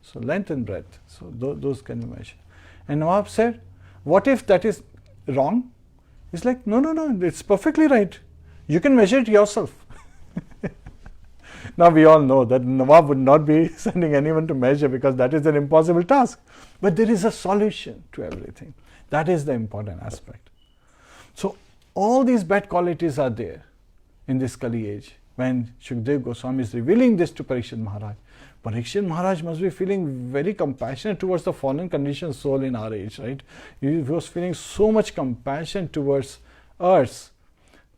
B: so length and breadth, so those can be measured. And Nawab said, what if that is wrong? He's like, no, it's perfectly right. You can measure it yourself. Now we all know that Nawab would not be sending anyone to measure, because that is an impossible task. But there is a solution to everything. That is the important aspect. So all these bad qualities are there in this Kali age. When Shukdev Goswami is revealing this to Parikshit Maharaj must be feeling very compassionate towards the fallen conditioned soul in our age, right? He was feeling so much compassion towards us.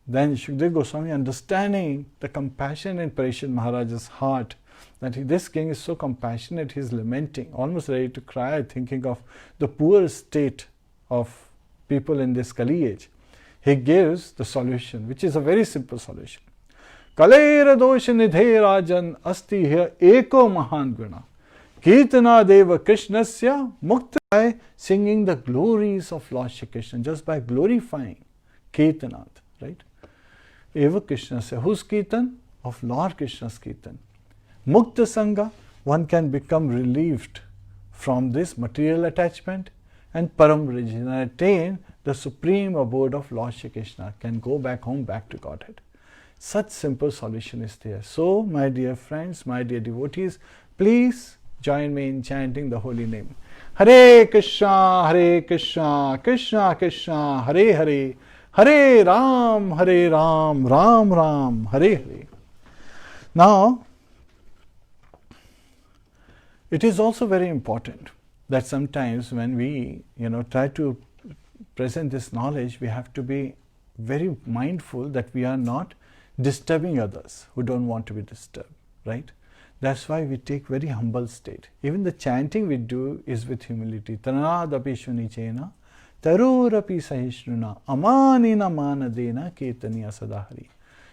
B: Then Shukdev Goswami, understanding the compassion in Parikshit Maharaj's heart, that this king is so compassionate, he is lamenting, almost ready to cry, thinking of the poor state of people in this Kali age. He gives the solution, which is a very simple solution. Kalera dosha nidhe rajan asti here eko mahan guna. Kirtana deva Krishnasya mukta, by singing the glories of Lord Shri Krishna, just by glorifying Kirtanat, right? Eva Krishnasya, whose Kirtan? Of Lord Krishna's Kirtan. Mukta Sangha, one can become relieved from this material attachment, and Param Vrijana, attain the supreme abode of Lord Shri Krishna, can go back home, back to Godhead. Such simple solution is there. So, my dear friends, my dear devotees, please join me in chanting the holy name. Hare Kṛṣṇa, Krishna Krishna, Hare Hare, Hare Ram, Ram Ram, Hare Hare. Now, it is also very important that sometimes when we, try to present this knowledge, we have to be very mindful that we are not disturbing others who don't want to be disturbed, right? That's why we take very humble state. Even the chanting we do is with humility. Tanadapi shunichena, tarurapi sahishruna, amanina manadena kirtaniya sadahari.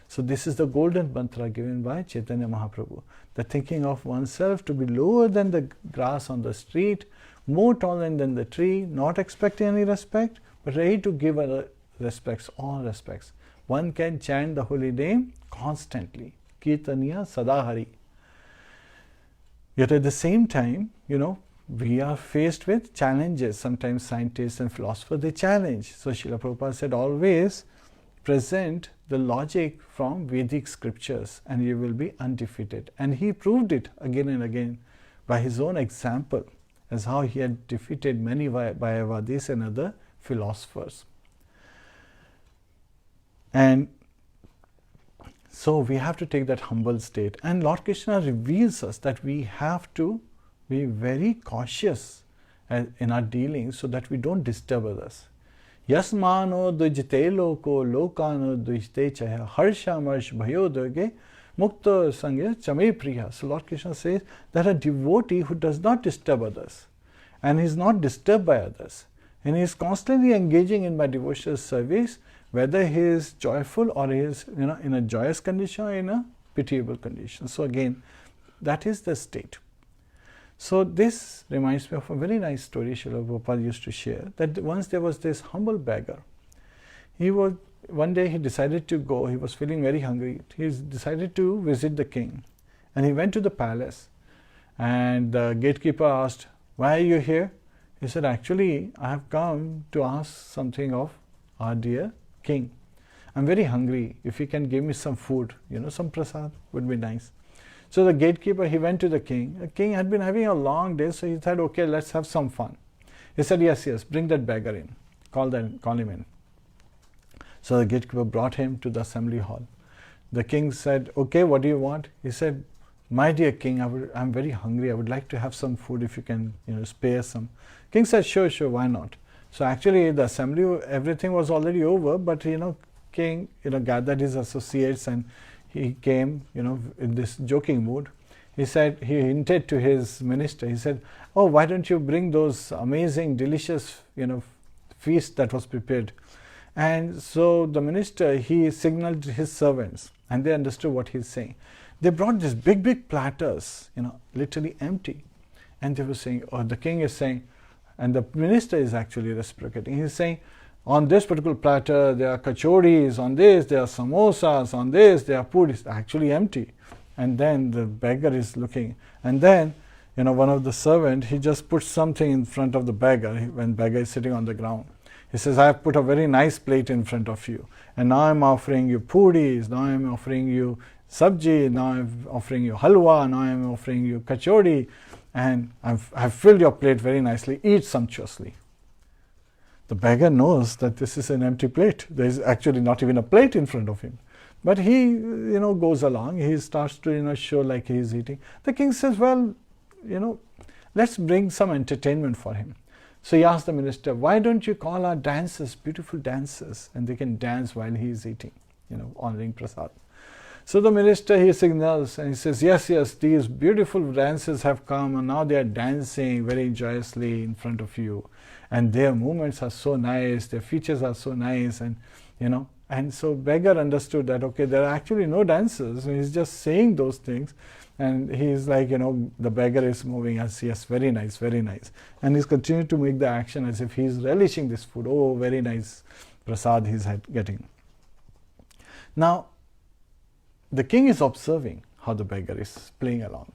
B: So this is the golden mantra given by Chaitanya Mahaprabhu. The thinking of oneself to be lower than the grass on the street, more tolerant than the tree, not expecting any respect, but ready to give other respects, all respects. One can chant the holy name constantly. Kirtaniya sadahari. Yet at the same time, we are faced with challenges. Sometimes scientists and philosophers, they challenge. So Srila Prabhupada said, always present the logic from Vedic scriptures and you will be undefeated. And he proved it again and again by his own example, as how he had defeated many Mayavadis and other philosophers. And so we have to take that humble state. And Lord Krishna reveals us that we have to be very cautious in our dealings so that we don't disturb others. Yasmano dujite loko lokano dujite chaya harsha marsh bhayo doge mukta sangya chame priya. So Lord Krishna says that a devotee who does not disturb others and is not disturbed by others and is constantly engaging in my devotional service, whether he is joyful or he is in a joyous condition or in a pitiable condition. So again, that is the state. So this reminds me of a very nice story Srila Prabhupada used to share, that once there was this humble beggar. One day he decided to go, he was feeling very hungry. He decided to visit the king. And he went to the palace. And the gatekeeper asked, "Why are you here?" He said, "Actually, I have come to ask something of our dear king. I'm very hungry. If he can give me some food, some prasad would be nice." So the gatekeeper, he went to the king. The king had been having a long day, so he said, "Okay, let's have some fun." He said, yes, bring that beggar in. Call him in. So the gatekeeper brought him to the assembly hall. The king said, "Okay, what do you want?" He said, "My dear king, I'm very hungry. I would like to have some food if you can, spare some." King said, sure, why not? So actually the assembly, everything was already over, but king, gathered his associates and he came, in this joking mood. He said, he hinted to his minister, he said, "Oh, why don't you bring those amazing, delicious, feast that was prepared?" And so the minister, he signaled his servants and they understood what he's saying. they brought these big platters, literally empty. And they were saying, or the king is saying, and the minister is actually reciprocating. He's saying, on this particular platter, there are kachoris, on this, there are samosas, on this, there are puris, actually empty. And then the beggar is looking. And then, one of the servant, he just puts something in front of the beggar, when beggar is sitting on the ground. He says, I have put a very nice plate in front of you. And now I'm offering you puris, now I'm offering you sabji, now I'm offering you halwa, now I'm offering you kachori. And I've filled your plate very nicely, eat sumptuously. The beggar knows that this is an empty plate. There is actually not even a plate in front of him. But he, goes along. He starts to, show like he is eating. The king says, well, let's bring some entertainment for him. So he asked the minister, why don't you call our dancers, beautiful dancers, and they can dance while he is eating, honoring prasad. So the minister, he signals and he says, yes, these beautiful dancers have come and now they are dancing very joyously in front of you. And their movements are so nice, their features are so nice, and and so beggar understood that, okay, there are actually no dancers. He's just saying those things. And he's like, the beggar is moving as, yes, very nice, very nice. And he's continuing to make the action as if he's relishing this food. Oh, very nice prasad he's getting. Now, the king is observing how the beggar is playing along,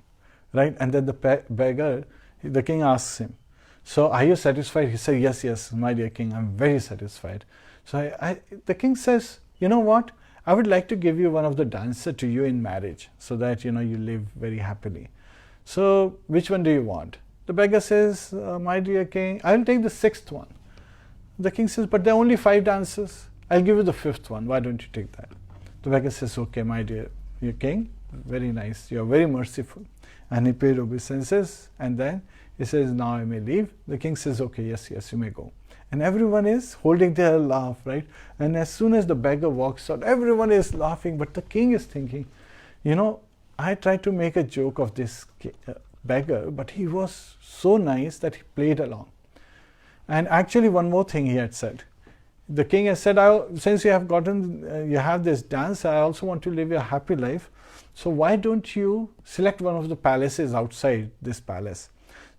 B: right? And then the king asks him, so are you satisfied? He said, yes, my dear king, I'm very satisfied. So the king says, you know what? I would like to give you one of the dancers to you in marriage so that, you live very happily. So which one do you want? The beggar says, my dear king, I'll take the 6th one. The king says, but there are only 5 dancers. I'll give you the 5th one. Why don't you take that? The beggar says, okay, my dear king, very nice. You are very merciful. And he paid obeisances. And then he says, now I may leave. The king says, okay, yes, you may go. And everyone is holding their laugh, right? And as soon as the beggar walks out, everyone is laughing. But the king is thinking, I tried to make a joke of this beggar, but he was so nice that he played along. And actually, one more thing he had said. The king has said, since you have this dance, I also want to live a happy life. So why don't you select one of the palaces outside this palace?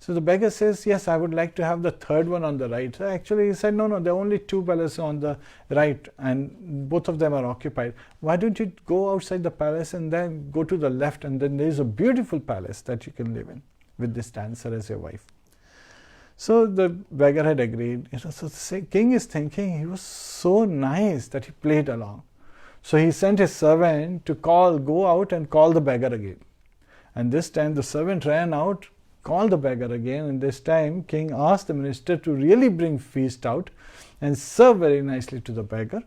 B: So the beggar says, yes, I would like to have the 3rd one on the right. So actually, he said, no, there are only 2 palaces on the right and both of them are occupied. Why don't you go outside the palace and then go to the left, and then there is a beautiful palace that you can live in with this dancer as your wife. So the beggar had agreed. So the king is thinking he was so nice that he played along. So he sent his servant to go out and call the beggar again. And this time the servant ran out, called the beggar again, and this time king asked the minister to really bring feast out and serve very nicely to the beggar.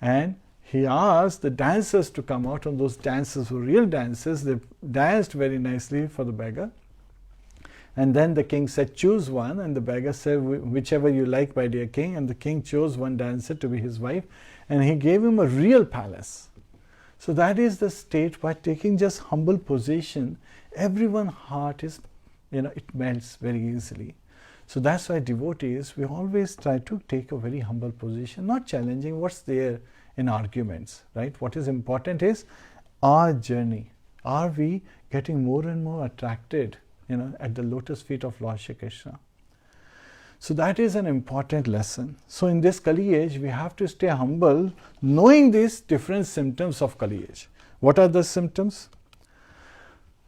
B: And he asked the dancers to come out, and those dancers were real dancers. They danced very nicely for the beggar. And then the king said, choose one, and the beggar said, whichever you like, my dear king. And the king chose one dancer to be his wife, and he gave him a real palace. So that is the state. By taking just humble position, everyone's heart is, it melts very easily. So that's why devotees, we always try to take a very humble position, not challenging what's there in arguments, right? What is important is our journey. Are we getting more and more attracted, at the lotus feet of Lord Shri Kṛṣṇa? So that is an important lesson. So in this Kali age, we have to stay humble, knowing these different symptoms of Kali age. What are the symptoms?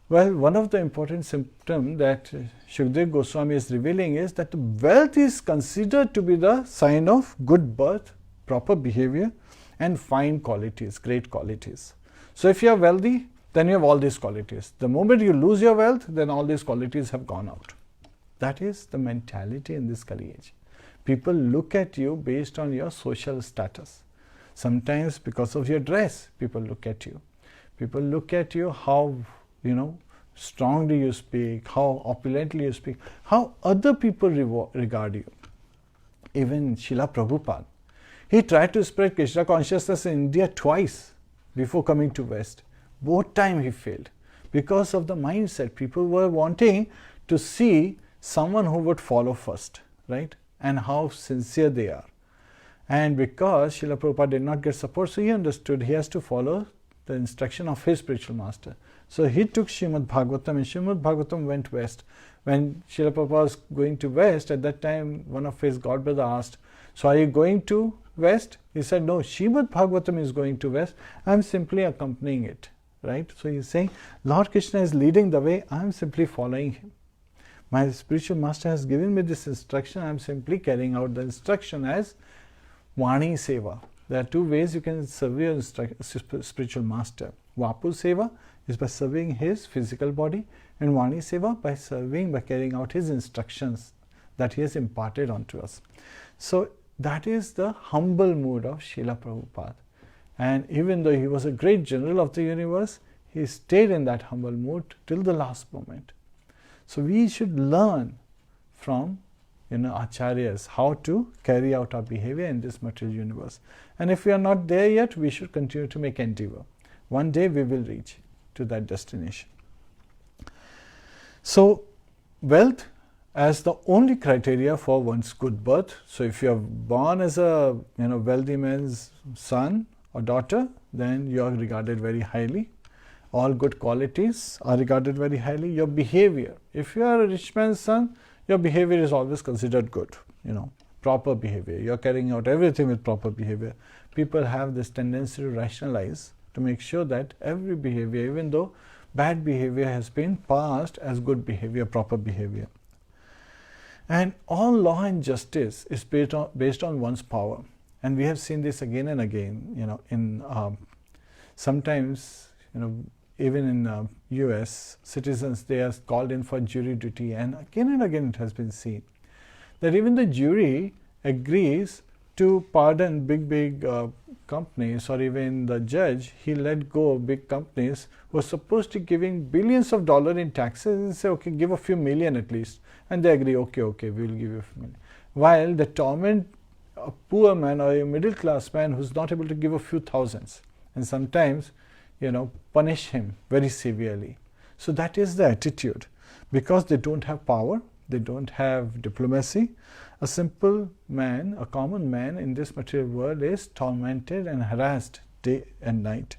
B: Well, one of the important symptoms that Shukdev Goswami is revealing is that wealth is considered to be the sign of good birth, proper behavior, and fine qualities, great qualities. So if you are wealthy, then you have all these qualities. The moment you lose your wealth, then all these qualities have gone out. That is the mentality in this Kali age. People look at you based on your social status. Sometimes because of your dress, people look at you. People look at you how, strongly you speak, how opulently you speak, how other people regard you. Even Srila Prabhupada, he tried to spread Krishna consciousness in India twice before coming to West. Both times he failed because of the mindset. People were wanting to see someone who would follow first, right? And how sincere they are. And because Srila Prabhupada did not get support, so he understood he has to follow the instruction of his spiritual master. So he took Srimad Bhagavatam, and Srimad Bhagavatam went west. When Srila Prabhupada was going to west, at that time one of his godbrother asked, so are you going to west? He said, no, Srimad Bhagavatam is going to west. I am simply accompanying it. Right? So he's saying, Lord Krishna is leading the way, I am simply following him. My spiritual master has given me this instruction, I am simply carrying out the instruction as Vani Seva. There are two ways you can serve your spiritual master. Vapu Seva is by serving his physical body, and Vani Seva by carrying out his instructions that he has imparted onto us. So that is the humble mood of Srila Prabhupada. And even though he was a great general of the universe, he stayed in that humble mood till the last moment. So we should learn from acharyas how to carry out our behavior in this material universe. And if we are not there yet, we should continue to make endeavor. One day we will reach to that destination. So wealth as the only criteria for one's good birth. So if you are born as a wealthy man's son or daughter, then you are regarded very highly. All good qualities are regarded very highly. Your behavior, if you are a rich man's son, your behavior is always considered good, proper behavior. You are carrying out everything with proper behavior. People have this tendency to rationalize, to make sure that every behavior, even though bad behavior, has been passed as good behavior, proper behavior. And all law and justice is based on one's power. And we have seen this again and again, sometimes, even in US, citizens, they are called in for jury duty, and again it has been seen that even the jury agrees to pardon big companies, or even the judge, he let go of big companies who are supposed to giving billions of dollars in taxes, and say, okay, give a few million at least, and they agree, okay, we will give you a few million. While they torment a poor man or a middle class man who's not able to give a few thousands, and sometimes punish him very severely. So that is the attitude. Because they don't have power, they don't have diplomacy, a simple man, a common man in this material world is tormented and harassed day and night.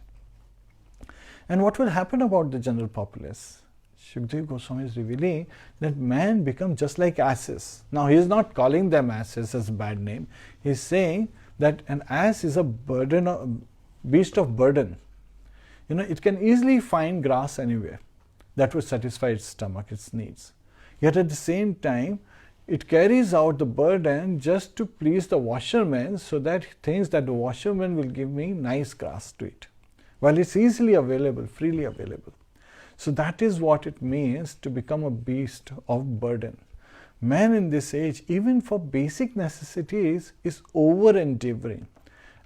B: And what will happen about the general populace? Shukdev Goswami is revealing that man becomes just like asses. Now he is not calling them asses as a bad name. He is saying that an ass is a beast of burden. It can easily find grass anywhere that would satisfy its stomach, its needs. Yet at the same time, it carries out the burden just to please the washerman, so that he thinks that the washerman will give me nice grass to eat, while it's easily available, freely available. So that is what it means to become a beast of burden. Man in this age, even for basic necessities, is over-endeavoring.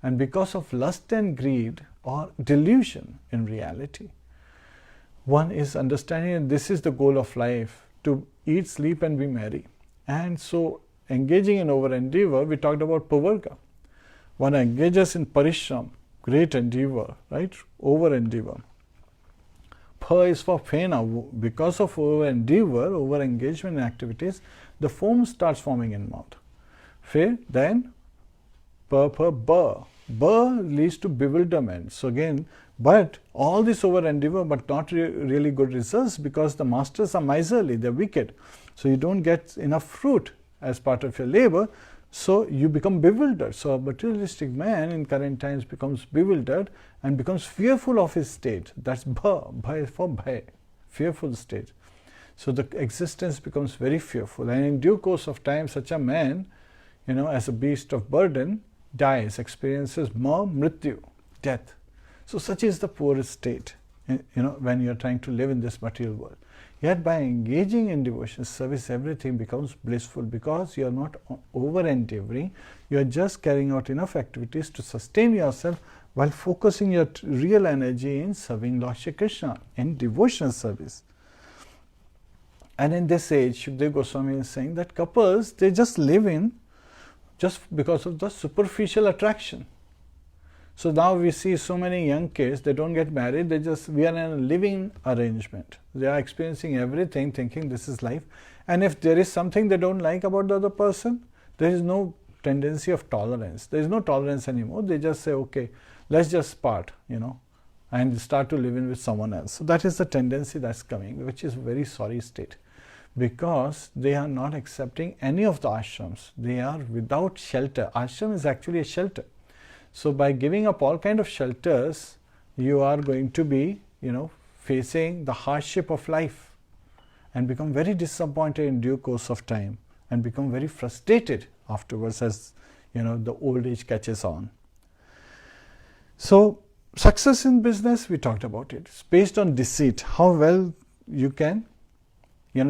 B: And because of lust and greed, or delusion in reality, one is understanding that this is the goal of life, to eat, sleep and be merry. And so engaging in over-endeavor, we talked about pavarga. One engages in parishram, great endeavor, right? Over-endeavor. Pa is for fena. Because of over-endeavor, over-engagement in activities, the foam starts forming in mouth. Fe, then ba. Ba leads to bewilderment. So again, but all this over-endeavor, but not really good results, because the masters are miserly, they're wicked. So you don't get enough fruit as part of your labor, so you become bewildered. So a materialistic man in current times becomes bewildered and becomes fearful of his state. That's bha. Bha is for bhai, fearful state. So the existence becomes very fearful, and in due course of time, such a man, as a beast of burden, dies, experiences mrityu, death. So such is the poorest state, when you are trying to live in this material world. Yet by engaging in devotion service, everything becomes blissful, because you are not over-endeavoring, you are just carrying out enough activities to sustain yourself while focusing your real energy in serving Lord Shri Krishna in devotional service. And in this age, Shukdev Goswami is saying that couples, they just live in just because of the superficial attraction. So now we see so many young kids, they don't get married, we are in a living arrangement. They are experiencing everything, thinking this is life. And if there is something they don't like about the other person, there is no tendency of tolerance. There is no tolerance anymore. They just say, okay, let's just part, and start to live in with someone else. So that is the tendency that's coming, which is a very sorry state, because they are not accepting any of the ashrams. They are without shelter. Ashram is actually a shelter. So by giving up all kind of shelters, you are going to be, facing the hardship of life and become very disappointed in due course of time and become very frustrated afterwards as, the old age catches on. So success in business, we talked about it. It's based on deceit, how well you can,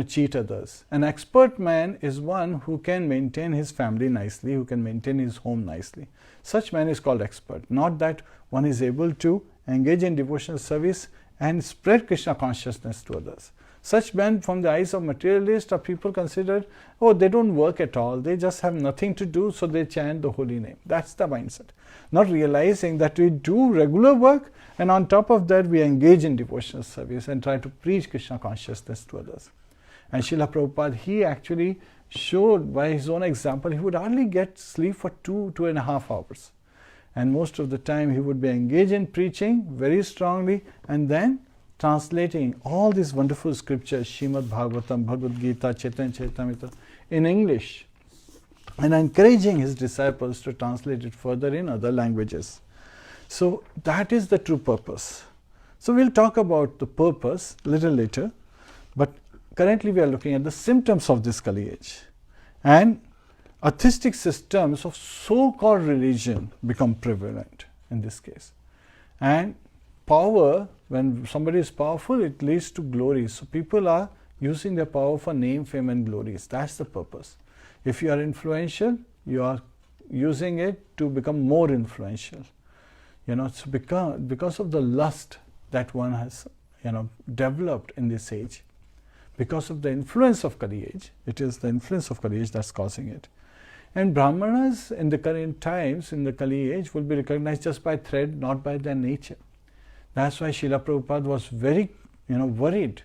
B: cheat others. An expert man is one who can maintain his family nicely, who can maintain his home nicely. Such man is called expert. Not that one is able to engage in devotional service and spread Krishna consciousness to others. Such men, from the eyes of materialists, are people considered, oh, they don't work at all, they just have nothing to do, so they chant the holy name. That's the mindset. Not realizing that we do regular work, and on top of that we engage in devotional service and try to preach Krishna consciousness to others. And Srila Prabhupada, he actually showed by his own example, he would hardly get sleep for 2.5 hours. And most of the time he would be engaged in preaching very strongly, and then translating all these wonderful scriptures, Srimad Bhagavatam, Bhagavad Gita, Chaitanya Charitamrita, in English, and encouraging his disciples to translate it further in other languages. So that is the true purpose. So we'll talk about the purpose a little later, but currently we are looking at the symptoms of this Kali age. And atheistic systems of so-called religion become prevalent in this case. And power, when somebody is powerful, it leads to glory. So people are using their power for name, fame and glories. That's the purpose. If you are influential, you are using it to become more influential. It's because of the lust that one has developed in this age. Because of the influence of Kali age, it is the influence of Kali age that's causing it. And Brahmanas in the current times, in the Kali age, will be recognized just by thread, not by their nature. That's why Srila Prabhupada was very worried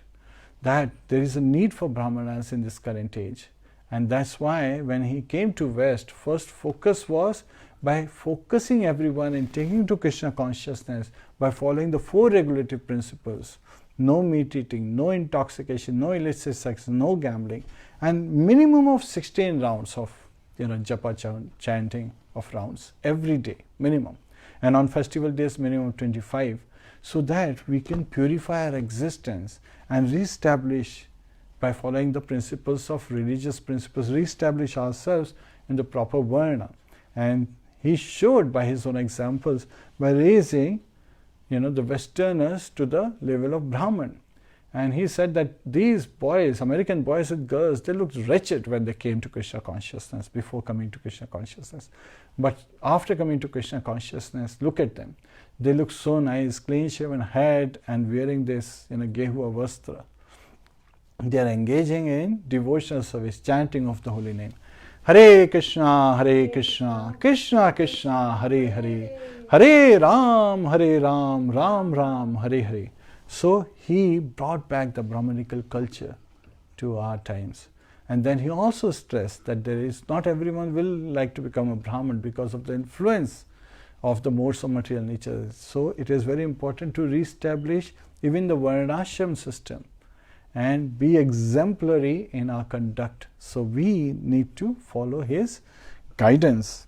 B: that there is a need for Brahmanas in this current age. And that's why when he came to West, first focus was by focusing everyone and taking to Krishna consciousness by following the 4 regulative principles. No meat eating, no intoxication, no illicit sex, no gambling, and minimum of 16 rounds of japa chanting of rounds every day, minimum. And on festival days, minimum 25, so that we can purify our existence and reestablish, by following the principles of religious principles, reestablish ourselves in the proper varna. And he showed by his own examples, by raising the Westerners to the level of Brahman. And he said that these boys, American boys and girls, they looked wretched when they came to Krishna consciousness, before coming to Krishna consciousness. But after coming to Krishna consciousness, look at them. They look so nice, clean-shaven head and wearing this, Gehua Vastra. They are engaging in devotional service, chanting of the holy name. Hare Kṛṣṇa, Hare Kṛṣṇa, Kṛṣṇa Kṛṣṇa, Hare Hare, Hare Ram, Ram Ram, Hare Hare. So he brought back the Brahmanical culture to our times. And then he also stressed that not everyone will like to become a Brahman because of the influence of the modes of material nature. So it is very important to reestablish even the Varnashram system and be exemplary in our conduct. So we need to follow his guidance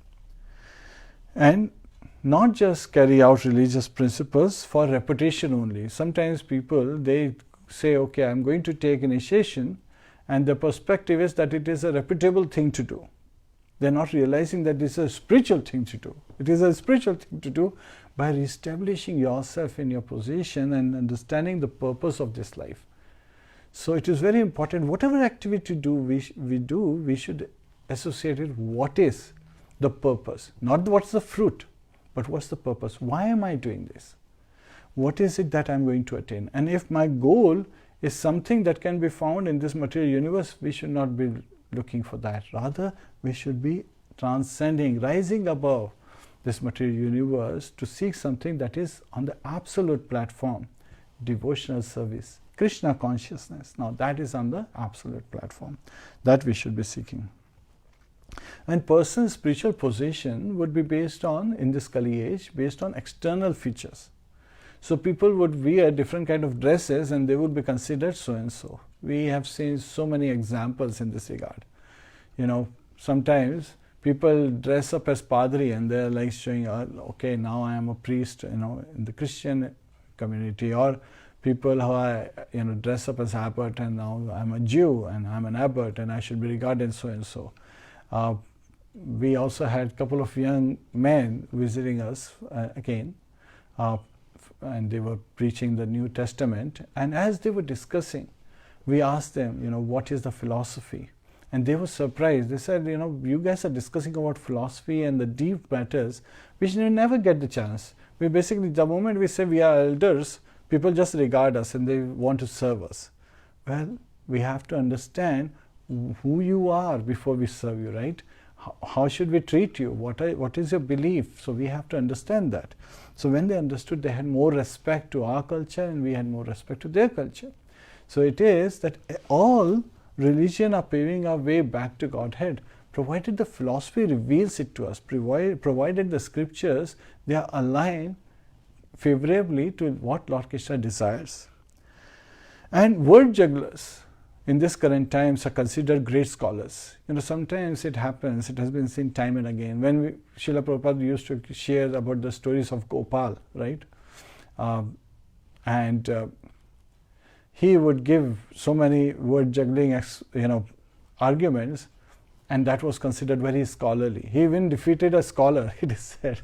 B: and not just carry out religious principles for reputation only. Sometimes people, they say, okay, I'm going to take initiation, and the perspective is that it is a reputable thing to do. They're not realizing that this is a spiritual thing to do. It is a spiritual thing to do by reestablishing yourself in your position and understanding the purpose of this life. So it is very important, whatever activity we should associate it, what is the purpose, not what's the fruit, but what's the purpose? Why am I doing this? What is it that I'm going to attain? And if my goal is something that can be found in this material universe, we should not be looking for that. Rather, we should be transcending, rising above this material universe to seek something that is on the absolute platform, devotional service, Krishna consciousness. Now that is on the absolute platform that we should be seeking. And person's spiritual position would be based on, in this Kali age, based on external features. So people would wear different kind of dresses and they would be considered so and so. We have seen so many examples in this regard. Sometimes people dress up as padri and they're like showing, okay, now I am a priest, in the Christian community, or people who are, dress up as abbot and now I'm a Jew and I'm an abbot and I should be regarded so and so. We also had a couple of young men visiting us again, and they were preaching the New Testament, and as they were discussing, we asked them, what is the philosophy? And they were surprised. They said, you guys are discussing about philosophy and the deep matters, which you never get the chance. We basically, the moment we say we are elders, people just regard us and they want to serve us. Well, we have to understand who you are before we serve you, right? How should we treat you? What is your belief? So we have to understand that. So when they understood, they had more respect to our culture and we had more respect to their culture. So it is that all religion are paving our way back to Godhead, provided the philosophy reveals it to us, provided the scriptures, they are aligned favorably to what Lord Kṛṣṇa desires. And word jugglers in this current times are considered great scholars. Sometimes it happens, it has been seen time and again. When Srila Prabhupada used to share about the stories of Gopal, right? He would give so many word juggling, arguments, and that was considered very scholarly. He even defeated a scholar, it is said,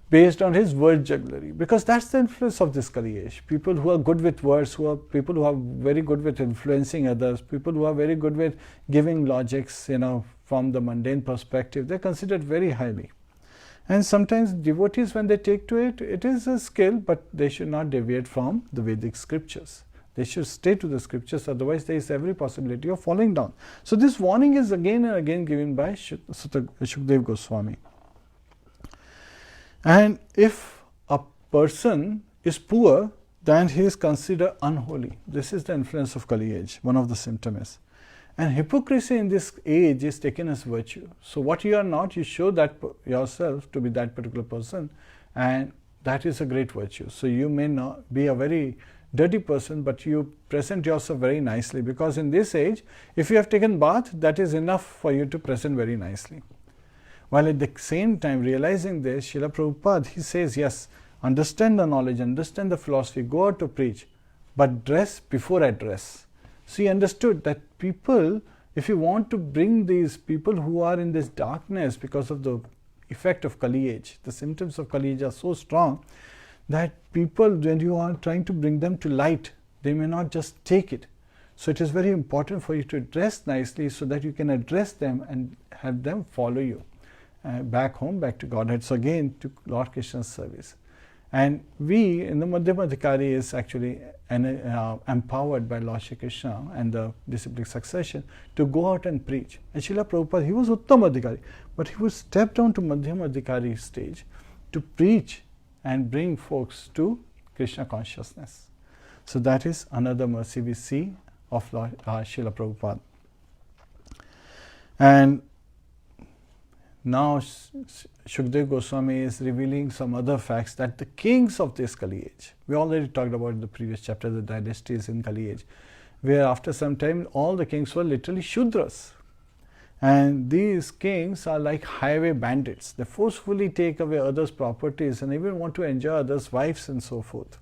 B: based on his word jugglery, because that's the influence of this Kali-age. People who are good with words, people who are very good with influencing others, people who are very good with giving logics, from the mundane perspective, they're considered very highly. And sometimes devotees, when they take to it, it is a skill, but they should not deviate from the Vedic scriptures. They should stay to the scriptures, otherwise there is every possibility of falling down. So this warning is again and again given by Shukdev Goswami. And if a person is poor, then he is considered unholy. This is the influence of Kali age, one of the symptoms. And hypocrisy in this age is taken as virtue. So what you are not, you show that yourself to be that particular person, and that is a great virtue. So you may not be a very dirty person, but you present yourself very nicely, because in this age, if you have taken bath, that is enough for you to present very nicely. While at the same time realizing this, Srila Prabhupada, he says, yes, understand the knowledge, understand the philosophy, go out to preach, but dress before I dress. So he understood that people, if you want to bring these people who are in this darkness because of the effect of Kali age, the symptoms of Kali age are so strong that people, when you are trying to bring them to light, they may not just take it. So it is very important for you to dress nicely so that you can address them and have them follow you back home, back to Godhead. So again, to Lord Kṛṣṇa's service. And we in the Madhyama Adhikari is actually empowered by Lord Shri Kṛṣṇa and the disciplic succession to go out and preach. And Srila Prabhupada, he was Uttama Adhikari, but he would step down to Madhyama Adhikari stage to preach and bring folks to Krishna consciousness. So that is another mercy we see of Lord Srila Prabhupada. And now Shukdev Goswami is revealing some other facts, that the kings of this Kali age, we already talked about in the previous chapter, the dynasties in Kali age, where after some time all the kings were literally Shudras. And these kings are like highway bandits. They forcefully take away others' properties and even want to enjoy others' wives and so forth.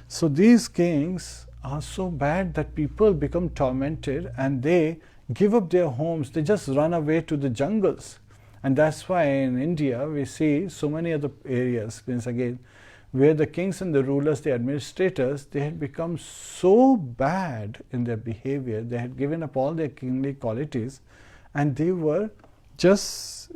B: So these kings are so bad that people become tormented and they give up their homes. They just run away to the jungles. And that's why in India we see so many other areas, means again, where the kings and the rulers, the administrators, they had become so bad in their behavior, they had given up all their kingly qualities, and they were just,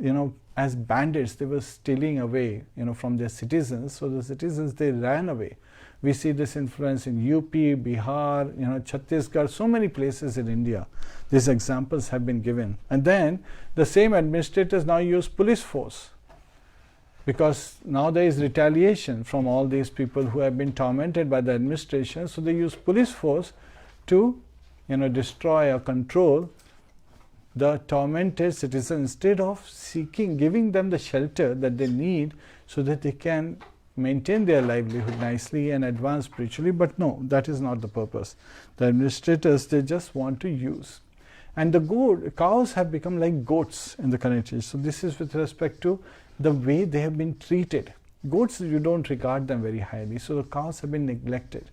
B: as bandits, they were stealing away, from their citizens. So the citizens, they ran away. We see this influence in UP, Bihar, Chhattisgarh, so many places in India. These examples have been given. And then the same administrators now use police force, because now there is retaliation from all these people who have been tormented by the administration. So they use police force to, destroy or control the tormented citizens, instead of giving them the shelter that they need so that they can, maintain their livelihood nicely and advance spiritually, but no, that is not the purpose. The administrators, they just want to use. And the cows have become like goats in the current age. So this is with respect to the way they have been treated. Goats, you don't regard them very highly, so the cows have been neglected.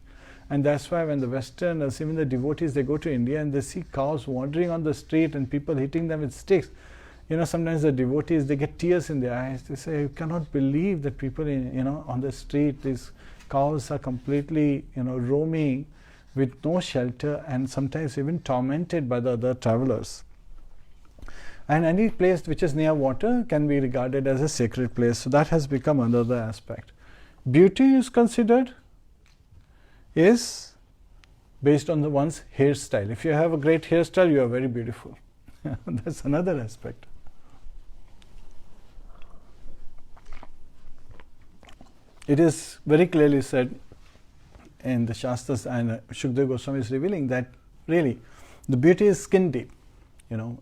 B: And that's why when the Westerners, even the devotees, they go to India and they see cows wandering on the street and people hitting them with sticks. Sometimes the devotees, they get tears in their eyes. They say, you cannot believe that people on the street, these cows are completely, roaming with no shelter and sometimes even tormented by the other travelers. And any place which is near water can be regarded as a sacred place. So that has become another aspect. Beauty is considered is based on one's hairstyle. If you have a great hairstyle, you are very beautiful. That's another aspect. It is very clearly said in the Shastras, and Shukdev Goswami is revealing that really the beauty is skin deep.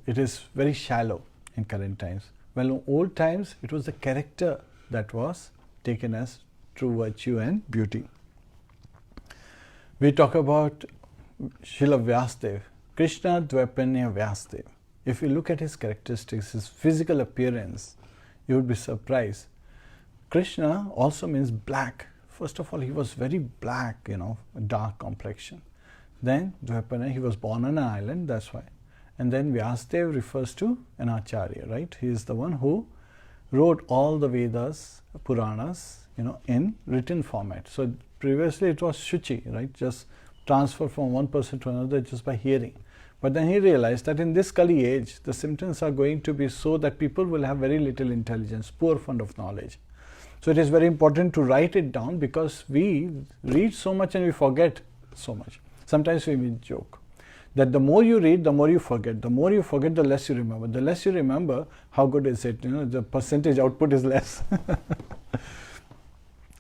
B: It is very shallow in current times. Well, in old times, it was the character that was taken as true virtue and beauty. We talk about Srila Vyasadeva, Kṛṣṇa Dvaipanya Vyasadeva. If you look at his characteristics, his physical appearance, you would be surprised. Kṛṣṇa also means black. First of all, he was very black, a dark complexion. Then Dvaipanya, he was born on an island, that's why. And then Vyasadeva refers to an Acharya, right? He is the one who wrote all the Vedas, Puranas, in written format. So previously it was Shuchi, right? Just transfer from one person to another just by hearing. But then he realized that in this Kali age, the symptoms are going to be so that people will have very little intelligence, poor fund of knowledge. So it is very important to write it down because we read so much and we forget so much. Sometimes we joke that the more you read, the more you forget. The more you forget, the less you remember. The less you remember, how good is it? The percentage output is less.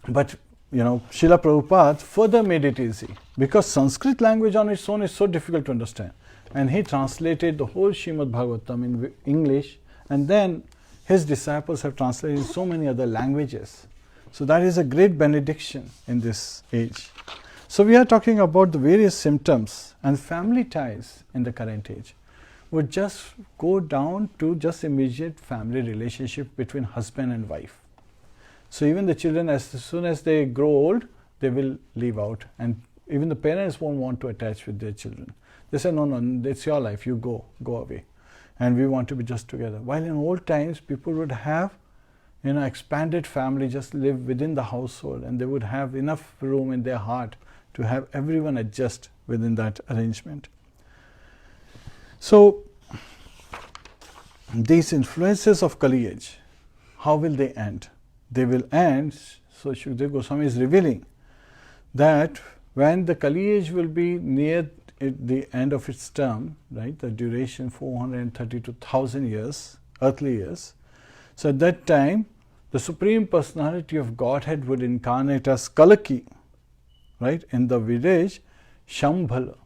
B: But Srila Prabhupada further made it easy because Sanskrit language on its own is so difficult to understand. And he translated the whole Srimad Bhagavatam in English, and then his disciples have translated in so many other languages. So that is a great benediction in this age. So we are talking about the various symptoms, and family ties in the current age would just go down to just immediate family relationship between husband and wife. So even the children, as soon as they grow old, they will leave out, and even the parents won't want to attach with their children. They say, no, it's your life, you go away. And we want to be just together. While in old times, people would have, expanded family, just live within the household, and they would have enough room in their heart to have everyone adjust within that arrangement. So, these influences of Kali age, how will they end? They will end, so Shukdev Goswami is revealing that when the Kali age will be near the end of its term, right, the duration 432,000 years, earthly years. So at that time, the Supreme Personality of Godhead would incarnate as Kalaki, right, in the village Shambhala.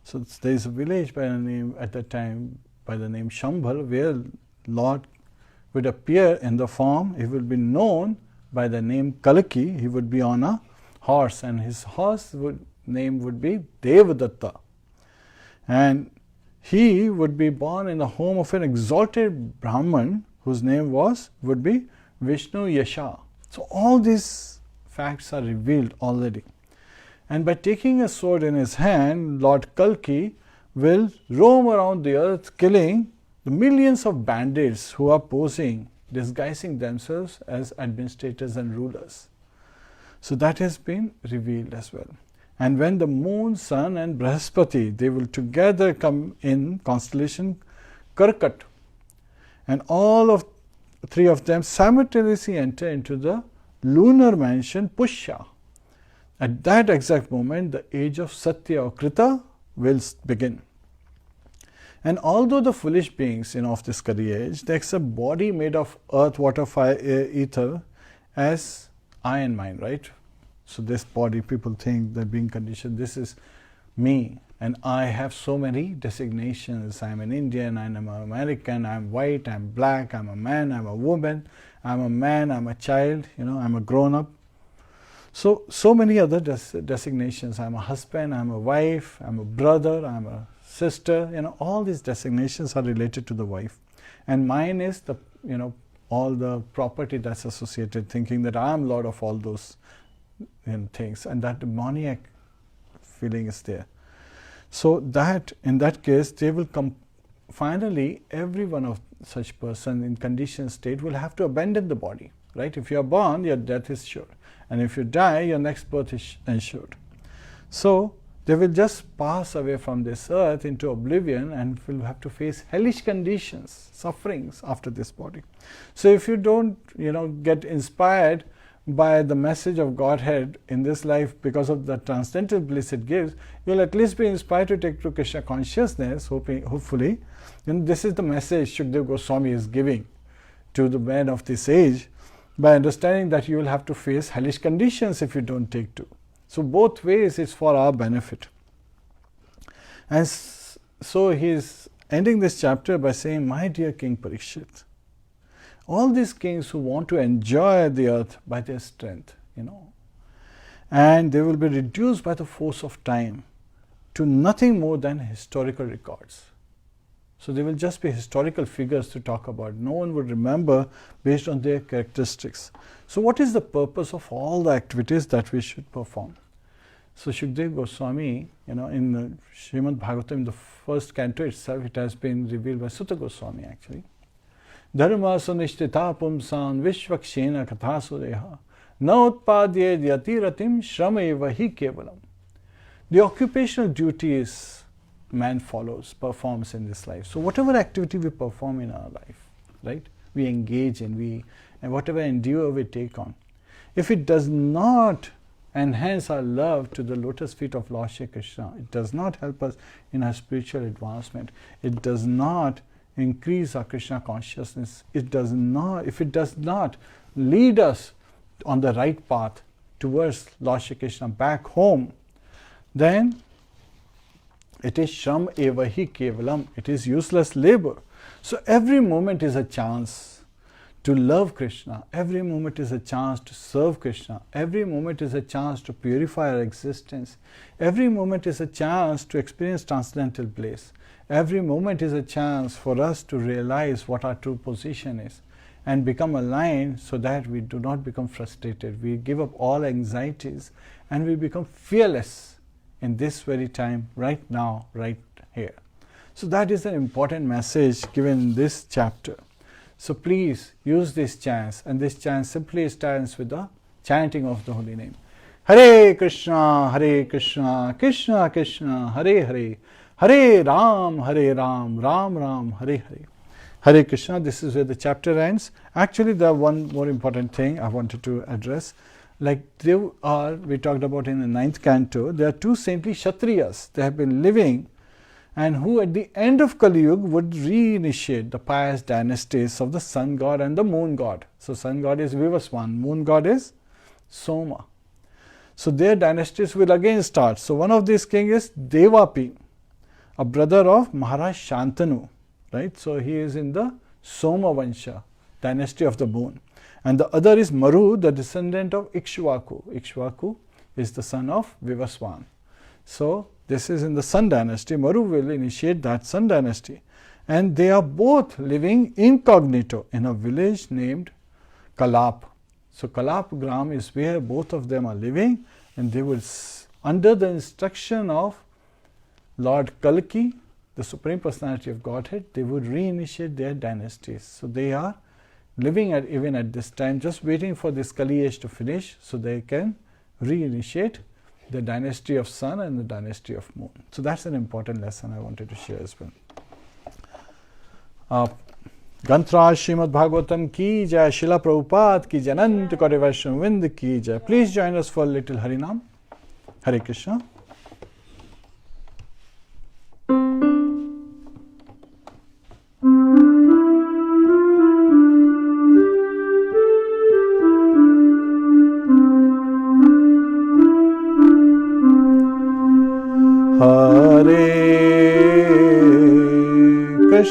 B: So there is a village by the name, at that time, by the name Shambhala, where Lord would appear in the form, he will be known by the name Kalaki. He would be on a horse, and his horse name would be Devadatta. And he would be born in the home of an exalted Brahman whose name would be Vishnu Yasha. So all these facts are revealed already. And by taking a sword in his hand, Lord Kalki will roam around the earth killing the millions of bandits who are posing, disguising themselves as administrators and rulers. So that has been revealed as well. And when the moon, sun and Brahaspati, they will together come in constellation Karkat, and all of three of them simultaneously enter into the lunar mansion Pushya. At that exact moment, the age of Satya or Krita will begin. And although the foolish beings of this Kali age, they accept body made of earth, water, fire, air, ether as I and mine, right? So this body, people think that being conditioned, this is me, and I have so many designations. I'm an Indian, I'm an American, I'm white, I'm black, I'm a man, I'm a woman, I'm a man, I'm a child, I'm a grown-up. So many other designations. I'm a husband, I'm a wife, I'm a brother, I'm a sister. All these designations are related to the wife. And mine is the, all the property that's associated, thinking that I'm Lord of all those things, and that demoniac feeling is there. So that, in that case, they will come. Finally, every one of such person in conditioned state will have to abandon the body, right? If you are born, your death is sure. And if you die, your next birth is ensured. So they will just pass away from this earth into oblivion and will have to face hellish conditions, sufferings after this body. So if you don't, get inspired by the message of Godhead in this life because of the transcendental bliss it gives, you'll at least be inspired to take to Kṛṣṇa consciousness, hopefully. This is the message Shukdev Goswami is giving to the men of this age, by understanding that you will have to face hellish conditions if you don't take to. So both ways is for our benefit. And so he is ending this chapter by saying, my dear King Parikshit, all these kings who want to enjoy the earth by their strength, and they will be reduced by the force of time to nothing more than historical records. So they will just be historical figures to talk about. No one would remember based on their characteristics. So what is the purpose of all the activities that we should perform? So Shukdev Goswami, in the Srimad Bhagavatam, in the first canto itself, it has been revealed by Sutta Goswami actually. Dharma sunishtita pumsan vishvakshena kathasureha na utpadye yatiratim shrama hi kevalam. The occupational duties man performs in this life. So whatever activity we perform in our life, right, we engage in, and whatever endeavor we take on, if it does not enhance our love to the lotus feet of Lord Shri Kṛṣṇa, it does not help us in our spiritual advancement, it does not increase our Kṛṣṇa consciousness, if it does not lead us on the right path towards Lord Shri Kṛṣṇa back home, then it is shram eva hi kevalam, it is useless labor. So every moment is a chance to love Kṛṣṇa, every moment is a chance to serve Kṛṣṇa, every moment is a chance to purify our existence, every moment is a chance to experience transcendental bliss, every moment is a chance for us to realize what our true position is and become aligned so that we do not become frustrated. We give up all anxieties and we become fearless in this very time, right now, right here. So that is an important message given in this chapter. So please use this chant, and this chant simply stands with the chanting of the holy name. Hare Kṛṣṇa, Hare Kṛṣṇa, Kṛṣṇa Kṛṣṇa, Hare Hare, Hare Ram, Ram Ram, Hare Hare. Hare Kṛṣṇa, this is where the chapter ends. Actually, there one more important thing I wanted to address. Like we talked about in the 9th canto, there are two saintly Kshatriyas. They have been living and who at the end of Kali-yuga would reinitiate the pious dynasties of the sun god and the moon god. So sun god is Vivaswan, moon god is Soma. So their dynasties will again start. So one of these kings is Devapi, a brother of Maharaj Shantanu, right? So he is in the Soma Vansha, dynasty of the moon. And the other is Maru, the descendant of Ikshvaku. Ikshvaku is the son of Vivaswan. So this is in the Sun dynasty. Maru will initiate that Sun dynasty. And they are both living incognito in a village named Kalap. So Kalap Gram is where both of them are living, and they will, under the instruction of Lord Kalki, the Supreme Personality of Godhead, they would reinitiate their dynasties. So they are living even at this time, just waiting for this Kali age to finish so they can reinitiate the dynasty of sun and the dynasty of moon. So that's an important lesson I wanted to share as well. Gantraj Srimad Bhagavatam ki jai, Srila Prabhupada ki jai, Anant Kori Vaishnavind ki jai. Please join us for a little Harinam. Hare Krishna.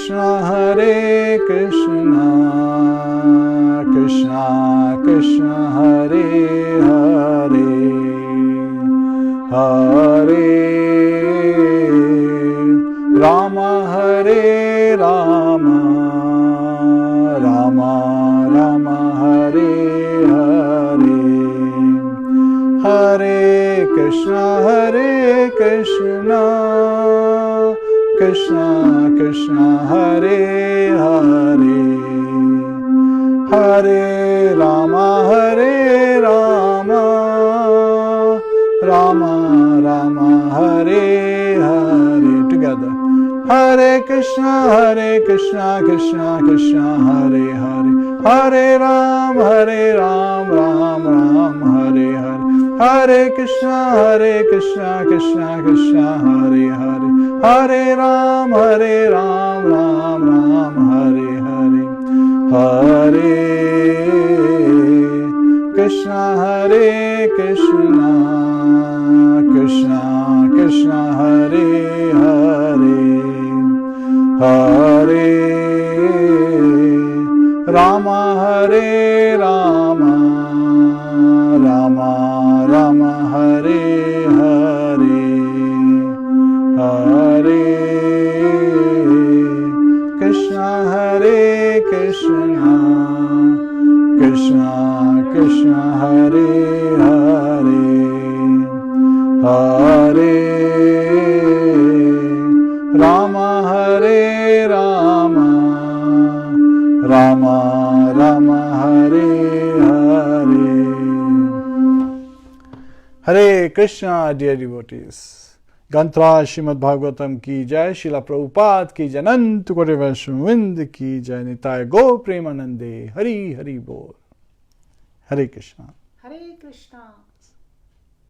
B: Hare Krishna, Krishna Krishna, Hare Hare, Hare Rama, Hare Rama, Rama Rama, Hare Hare, Hare Kṛṣṇa, Hare Kṛṣṇa, Kṛṣṇa Kṛṣṇa, Hare Hare, Hare Rama, Hare Rama, Rama Rama, Hare Hare. Together. Hare Kṛṣṇa, Kṛṣṇa Kṛṣṇa, Hare Hare, Hare Ram, Ram Ram, Hare Hare, Hare Kṛṣṇa, Kṛṣṇa Kṛṣṇa, Hare Hare, Hare Ram, Ram Ram, Hare Hare, Hare Kṛṣṇa, Kṛṣṇa Kṛṣṇa Kṛṣṇa, Hare Hare, Hare Rama, Hare Rama, Rama Rama, Hare Hare, Hare Kṛṣṇa, Kṛṣṇa Kṛṣṇa Kṛṣṇa, Hare Hare, Hare Rama, Hare Rama, Rama Rama, Hare Hare. Hare Krishna, dear devotees. Gantra Srimad Bhagavatam ki jai, Srila Prabhupada ki jai, Anant Koti Vaishnavind ki jai, Nitai Go Premanande, Hari Hari Bol. Hare Krishna.
A: Hare Krishna.